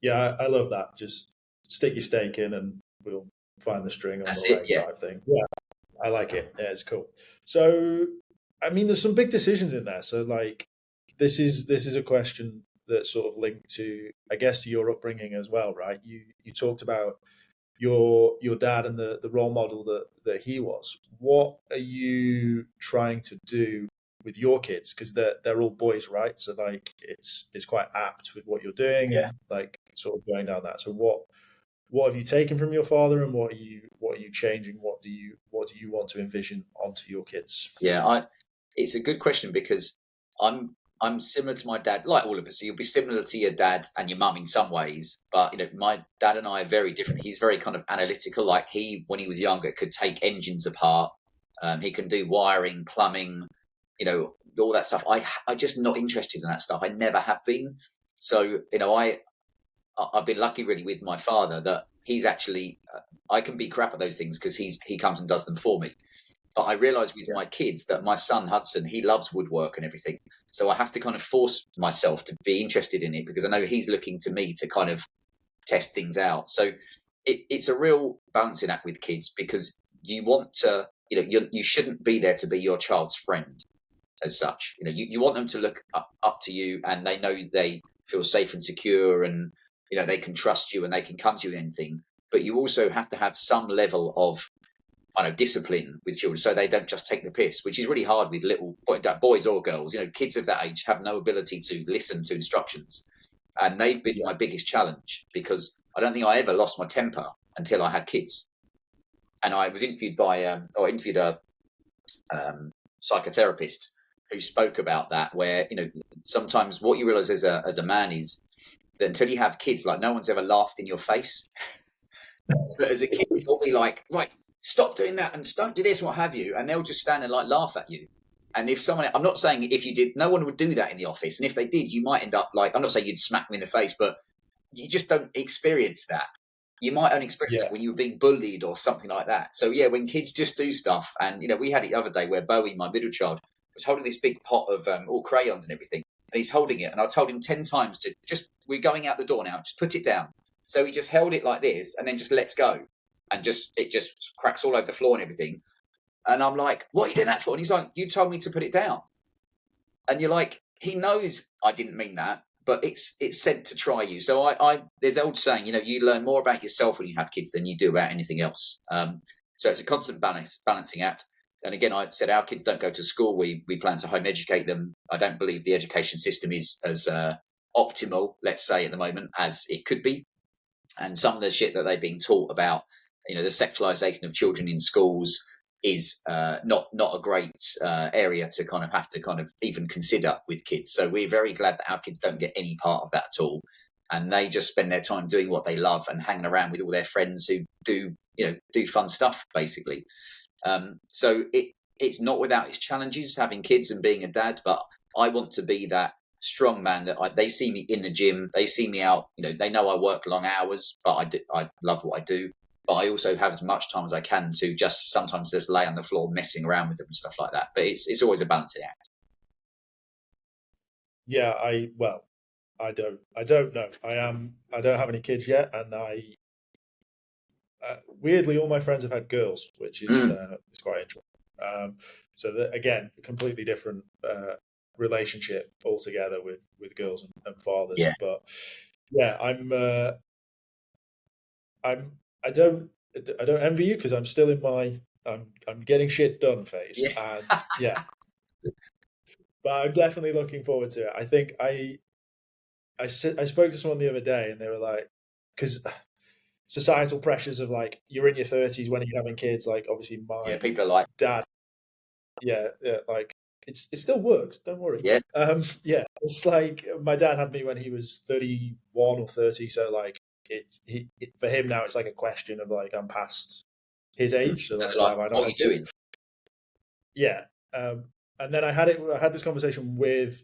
Yeah, I love that. Just stick your stake in and we'll find the string on the right type thing. Yeah, I like it. Yeah, it's cool. So, there's some big decisions in there. So this is a question that's sort of linked to, I guess, to your upbringing as well, right? You talked about your dad and the role model that he was. What are you trying to do with your kids? Because they're all boys, right? So it's quite apt with what you're doing, and sort of going down that. So what have you taken from your father, and what are you changing? What do you want to envision onto your kids? Yeah, it's a good question because I'm similar to my dad, like all of us. So you'll be similar to your dad and your mum in some ways, but my dad and I are very different. He's very kind of analytical. Like when he was younger, could take engines apart. He can do wiring, plumbing, all that stuff. I'm just not interested in that stuff. I never have been. So I've been lucky really with my father that he's actually I can be crap at those things because he comes and does them for me. But I realise with my kids that my son Hudson, he loves woodwork and everything. So I have to kind of force myself to be interested in it because I know he's looking to me to kind of test things out. So it's a real balancing act with kids because you want to, you shouldn't be there to be your child's friend as such. You want them to look up to you and they know they feel safe and secure and, they can trust you and they can come to you with anything. But you also have to have some level of discipline with children so they don't just take the piss, which is really hard with little boys or girls. Kids of that age have no ability to listen to instructions, and they've been my biggest challenge because I don't think I ever lost my temper until I had kids. And I was interviewed by a psychotherapist who spoke about that, where sometimes what you realize as a man is that until you have kids, like no one's ever laughed in your face. But as a kid, you'll be like, right, stop doing that and don't do this, what have you, and they'll just stand and laugh at you. And if someone, I'm not saying if you did, no one would do that in the office. And if they did, you might end up like, I'm not saying you'd smack them in the face, but you just don't experience that. You might only experience Yeah. that when you were being bullied or something like that. So yeah, when kids just do stuff, and we had it the other day where Bowie, my middle child, was holding this big pot of all crayons and everything, and he's holding it, and I told him 10 times to just, we're going out the door now, just put it down. So he just held it like this, and then just lets go, and it just cracks all over the floor and everything. And I'm like, what are you doing that for? And he's like, you told me to put it down. And you're like, he knows I didn't mean that, but it's said to try you. So there's an old saying, you learn more about yourself when you have kids than you do about anything else. So it's a constant balancing act. And again, I said our kids don't go to school. We plan to home educate them. I don't believe the education system is as optimal, let's say, at the moment as it could be. And some of the shit that they're being taught about, the sexualization of children in schools is not a great area to have to even consider with kids. So we're very glad that our kids don't get any part of that at all, and they just spend their time doing what they love and hanging around with all their friends who do fun stuff, basically. So it's not without its challenges having kids and being a dad, but I want to be that strong man that they see me in the gym, they see me out, they know I work long hours, but I love what I do. But I also have as much time as I can to sometimes just lay on the floor messing around with them and stuff like that. But it's always a balancing act. Yeah, I don't know. I don't have any kids yet, and weirdly, all my friends have had girls, which is quite interesting. So that, again, a completely different relationship altogether with girls and fathers. Yeah. But yeah, I don't envy you, because I'm still in my I'm getting shit done phase. Yeah. And yeah, but I'm definitely looking forward to it. I think I spoke to someone the other day, and they were like, because societal pressures of like, you're in your 30s when you're having kids. Like, obviously my people are like, dad, yeah, like it still works. Don't worry. Yeah. Yeah, it's like my dad had me when he was 31 or 30. So like, for him now, it's like a question of like, I'm past his age. So like, what are you doing? Yeah. And then I had this conversation with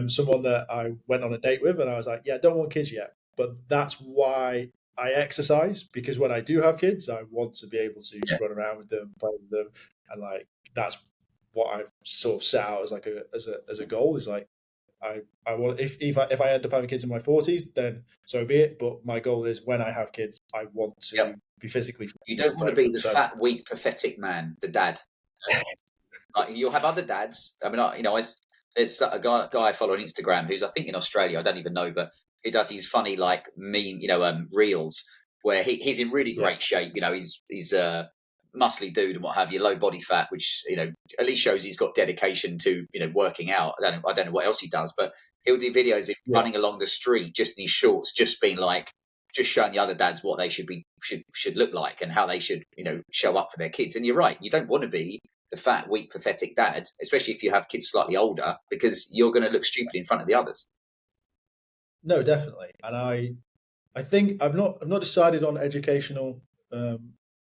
someone that I went on a date with, and I was like, yeah, I don't want kids yet, but that's why I exercise, because when I do have kids, I want to be able to run around with them, play with them, and like that's what I've sort of set out as like as a goal. Is like I want, if I end up having kids in my 40s, then so be it. But my goal is, when I have kids, I want to be physically fit. You don't want to be the fat, weak, pathetic man, the dad. Like, you'll have other dads. I mean, there's a guy I follow on Instagram who's, I think, in Australia. I don't even know, but he does these funny like meme, reels where he's in really great shape. He's a muscly dude and what have you, low body fat, which at least shows he's got dedication to working out. I don't know what else he does, but he'll do videos of running along the street just in his shorts, just being like, just showing the other dads what they should look like and how they should show up for their kids. And you're right, you don't want to be the fat, weak, pathetic dad, especially if you have kids slightly older, because you're going to look stupid in front of the others. No, definitely. And I think I've not decided on educational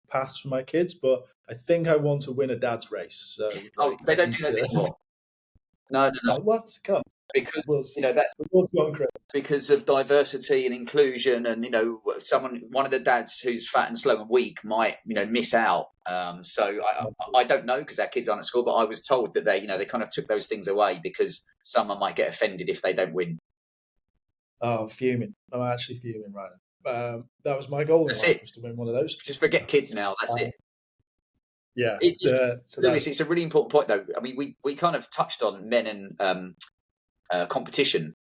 paths for my kids, but I think I want to win a dad's race. So they don't do those anymore. No. What? Come. Because that's because of diversity and inclusion, and one of the dads who's fat and slow and weak might miss out. So I don't know, because our kids aren't at school, but I was told that they kind of took those things away because someone might get offended if they don't win. Oh, I'm fuming. I'm actually fuming right now. That was my goal in life, was to win one of those. Just forget kids now. That's it. Yeah. It's a really important point, though. I mean, we kind of touched on men and competition.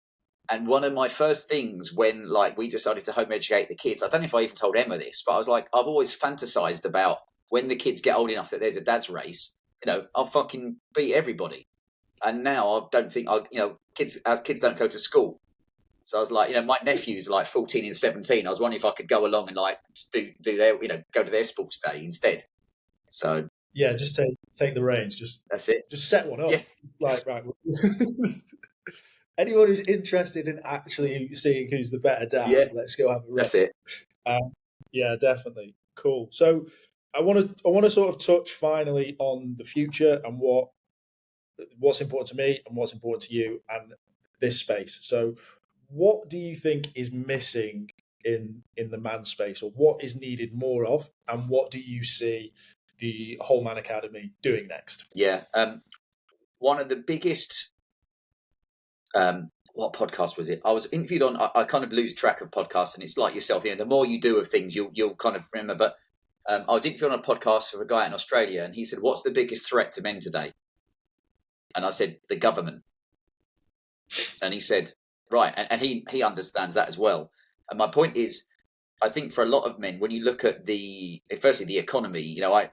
And one of my first things when we decided to home educate the kids, I don't know if I even told Emma this, but I was like, I've always fantasized about when the kids get old enough that there's a dad's race, I'll fucking beat everybody. And now I don't think our kids don't go to school. So I was like, my nephews are like 14 and 17. I was wondering if I could go along and just do their, go to their sports day instead. So yeah, just take the reins. That's it. Just set one up. Yeah. Right. Anyone who's interested in actually seeing who's the better dad, let's go have a race. That's it. Yeah, definitely. Cool. So I want to sort of touch finally on the future and what what's important to me and what's important to you and this space. So what do you think is missing in the man space, or what is needed more of, and what do you see the Whole Man Academy doing next? Yeah. One of the biggest, what podcast was it? I was interviewed on, I kind of lose track of podcasts, and it's like yourself, the more you do of things, you'll kind of remember. But I was interviewed on a podcast of a guy in Australia, and he said, "What's the biggest threat to men today?" And I said, "The government." And he said, "Right." And he understands that as well. And my point is, I think for a lot of men, when you look at firstly the economy, I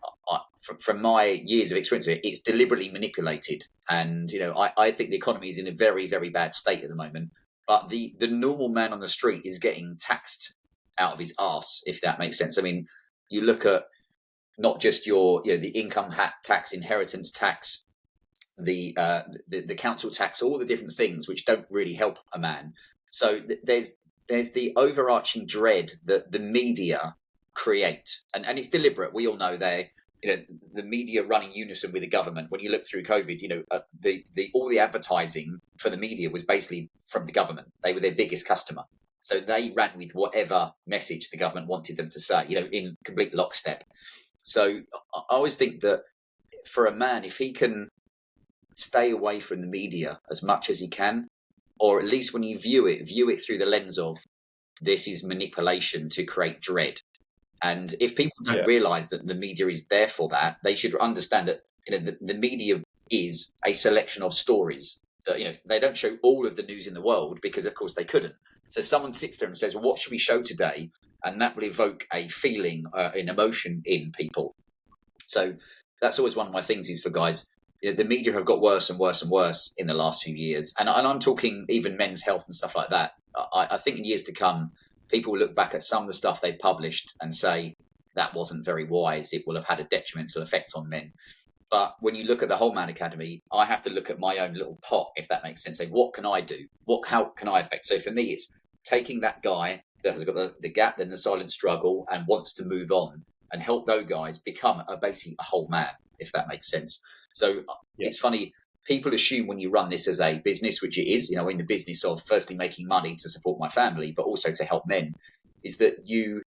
from my years of experience with it, it's deliberately manipulated, and I think the economy is in a very, very bad state at the moment. But the normal man on the street is getting taxed out of his arse, if that makes sense. I mean, you look at not just the income tax, inheritance tax, the council tax, all the different things which don't really help a man. So there's the overarching dread that the media create, and it's deliberate. We all know the media run in unison with the government. When you look through COVID, all the advertising for the media was basically from the government. They were their biggest customer, so they ran with whatever message the government wanted them to say, in complete lockstep. So I always think that for a man, if he can stay away from the media as much as he can, or at least when you view it through the lens of this is manipulation to create dread. And if people don't realize that the media is there for that, they should understand that the media is a selection of stories. That, they don't show all of the news in the world because, of course, they couldn't. So someone sits there and says, "Well, what should we show today?" And that will evoke a feeling, an emotion in people. So that's always one of my things is for guys. The media have got worse and worse and worse in the last few years. And I'm talking even men's health and stuff like that. I think in years to come, people will look back at some of the stuff they published and say, that wasn't very wise. It will have had a detrimental effect on men. But when you look at the Whole Man Academy, I have to look at my own little pot, if that makes sense. Say, what can I do? How can I affect? So for me, it's taking that guy that has got the gap, then the silent struggle, and wants to move on, and help those guys become basically a whole man, if that makes sense. So It's funny, people assume when you run this as a business, which it is, in the business of firstly making money to support my family, but also to help men, is that you're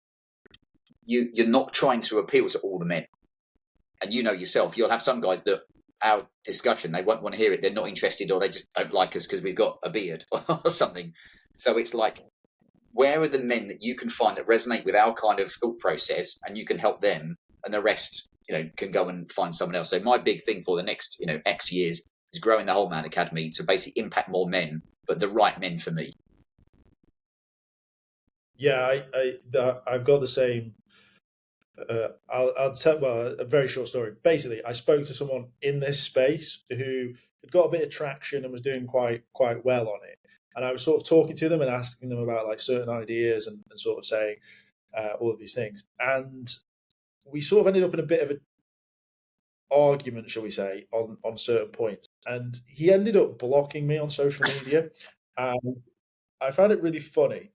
not trying to appeal to all the men. And yourself, you'll have some guys that our discussion, they won't want to hear it. They're not interested, or they just don't like us because we've got a beard or something. So it's like, where are the men that you can find that resonate with our kind of thought process, and you can help them, and the rest can go and find someone else. So my big thing for the next, X years is growing the Whole Man Academy to basically impact more men, but the right men for me. Yeah, I've got the same. I'll tell a very short story. Basically, I spoke to someone in this space who had got a bit of traction and was doing quite well on it. And I was sort of talking to them and asking them about like certain ideas and sort of saying all of these things. And we sort of ended up in a bit of an argument, shall we say, on certain points. And he ended up blocking me on social media. And I found it really funny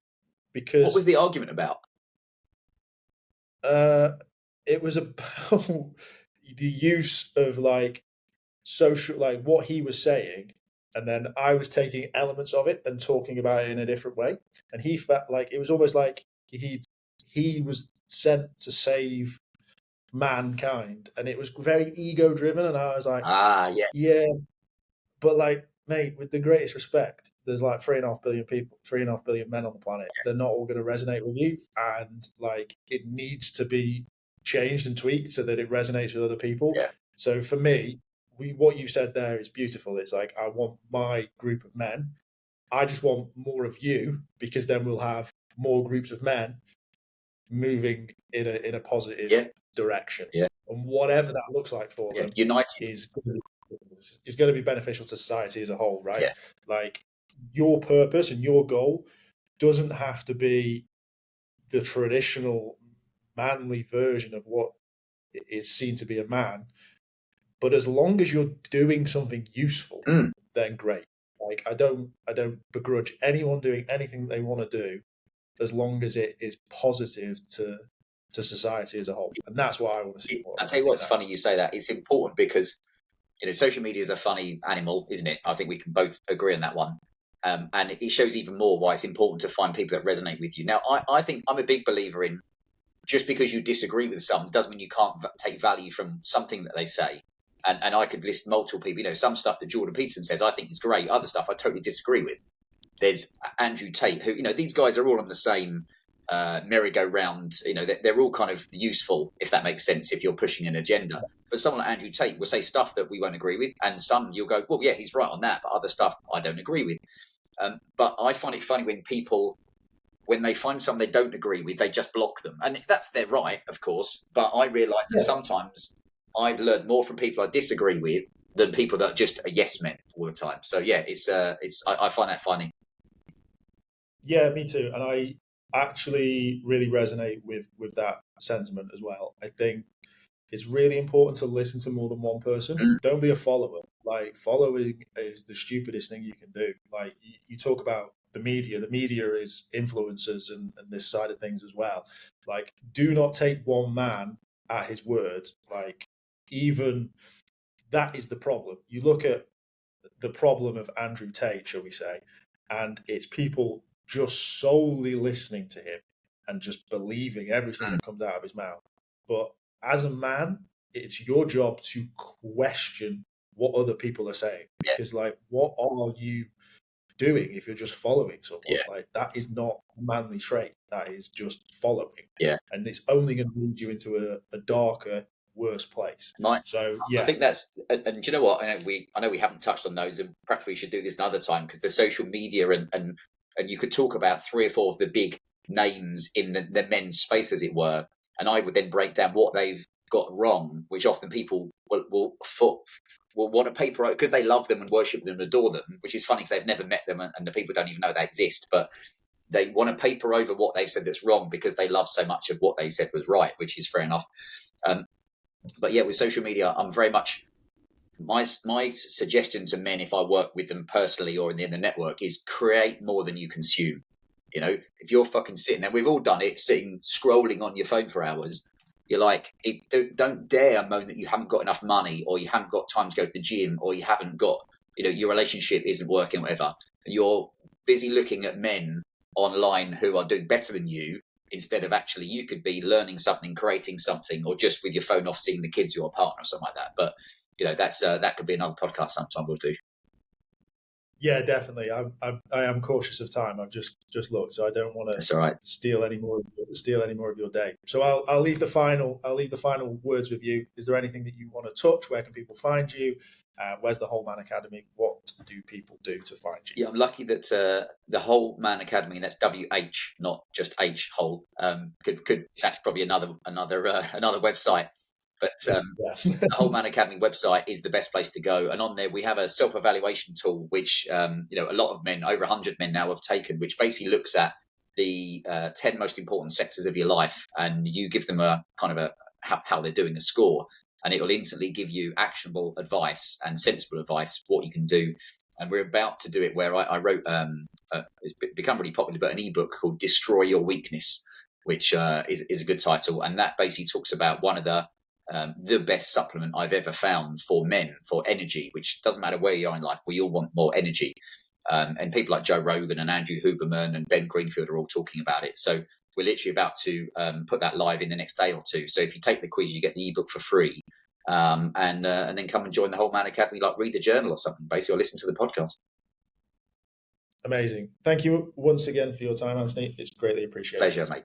because... What was the argument about? It was about the use of like social, like what he was saying, and then I was taking elements of it and talking about it in a different way. And he felt like it was almost like he was sent to save mankind, and it was very ego driven. And I was like, yeah, but like, mate, with the greatest respect, there's like 3.5 billion people, 3.5 billion men on the planet. They're not all going to resonate with you, and like it needs to be changed and tweaked so that it resonates with other people. Yeah. So for me, what you said there is beautiful. It's like, I want my group of men. I just want more of you, because then we'll have more groups of men moving in a positive direction. Yeah. And whatever that looks like for them, united is going to be beneficial to society as a whole, right? Yeah. Like, your purpose and your goal doesn't have to be the traditional manly version of what is seen to be a man, but as long as you're doing something useful, then great. Like, I don't begrudge anyone doing anything they want to do, as long as it is positive to society as a whole. And that's what I want to see more. I'll tell you what's funny you say that. It's important because social media is a funny animal, isn't it? I think we can both agree on that one. And it shows even more why it's important to find people that resonate with you. Now, I think I'm a big believer in, just because you disagree with someone doesn't mean you can't take value from something that they say. And I could list multiple people. Some stuff that Jordan Peterson says I think is great. Other stuff I totally disagree with. There's Andrew Tate, who, these guys are all on the same merry-go-round. They're all kind of useful, if that makes sense, if you're pushing an agenda. But someone like Andrew Tate will say stuff that we won't agree with, and some you'll go, well, yeah, he's right on that, but other stuff I don't agree with. But I find it funny when people, when they find something they don't agree with, they just block them. And that's their right, of course. But I realise that sometimes I've learned more from people I disagree with than people that are just a yes men all the time. So yeah, I find that funny. Yeah, me too. And I actually really resonate with that sentiment as well. I think it's really important to listen to more than one person. Don't be a follower. Like, following is the stupidest thing you can do. Like, you talk about the media is influencers and this side of things as well. Like, do not take one man at his word. Like, even that is the problem. You look at the problem of Andrew Tate, shall we say, and it's people just solely listening to him and just believing everything that comes out of his mouth. But as a man, it's your job to question what other people are saying. Because, like, what are you doing if you're just following someone? Like, that is not a manly trait. That is just following. And it's only going to lead you into a darker, worse place. I think that's, and do you know what? I know we haven't touched on those, and perhaps we should do this another time, because the social media and you could talk about 3 or 4 of the big names in the men's space, as it were, and I would then break down what they've got wrong, which often people will want to paper out because they love them and worship them and adore them, which is funny because they've never met them and the people don't even know they exist, but they want to paper over what they've said that's wrong because they love so much of what they said was right, which is fair enough. But yeah, with social media, I'm very much, my suggestion to men, if I work with them personally or in the network, is create more than you consume. If you're fucking sitting there, we've all done it, sitting scrolling on your phone for hours, you're like, don't dare moan that you haven't got enough money, or you haven't got time to go to the gym, or you haven't got, your relationship isn't working, whatever. You're busy looking at men online who are doing better than you, instead of actually you could be learning something, creating something, or just with your phone off seeing the kids, your partner or something like that. But that's that could be another podcast sometime we'll do. Yeah, definitely. I am cautious of time. I've just looked, so I don't want to steal any more of your day. So I'll leave the final words with you. Is there anything that you want to touch? Where can people find you? Where's the Whole Man Academy? What do people do to find you? Yeah, I'm lucky that the Whole Man Academy, and that's WH, not just H whole. Could that's probably another website. But the Whole Man Academy website is the best place to go. And on there, we have a self-evaluation tool, which, a lot of men, over 100 men now have taken, which basically looks at the 10 most important sectors of your life. And you give them a kind of how they're doing a score. And it will instantly give you actionable advice and sensible advice, what you can do. And we're about to do it where I wrote, it's become really popular, but an ebook called Destroy Your Weakness, which is a good title. And that basically talks about one of the best supplement I've ever found for men, for energy, which doesn't matter where you are in life, we all want more energy. And people like Joe Rogan and Andrew Huberman and Ben Greenfield are all talking about it. So we're literally about to put that live in the next day or two. So if you take the quiz, you get the ebook for free. And then come and join the Whole Man Academy, like read the journal or something, basically, or listen to the podcast. Amazing. Thank you once again for your time, Anthony. It's greatly appreciated. Pleasure, mate.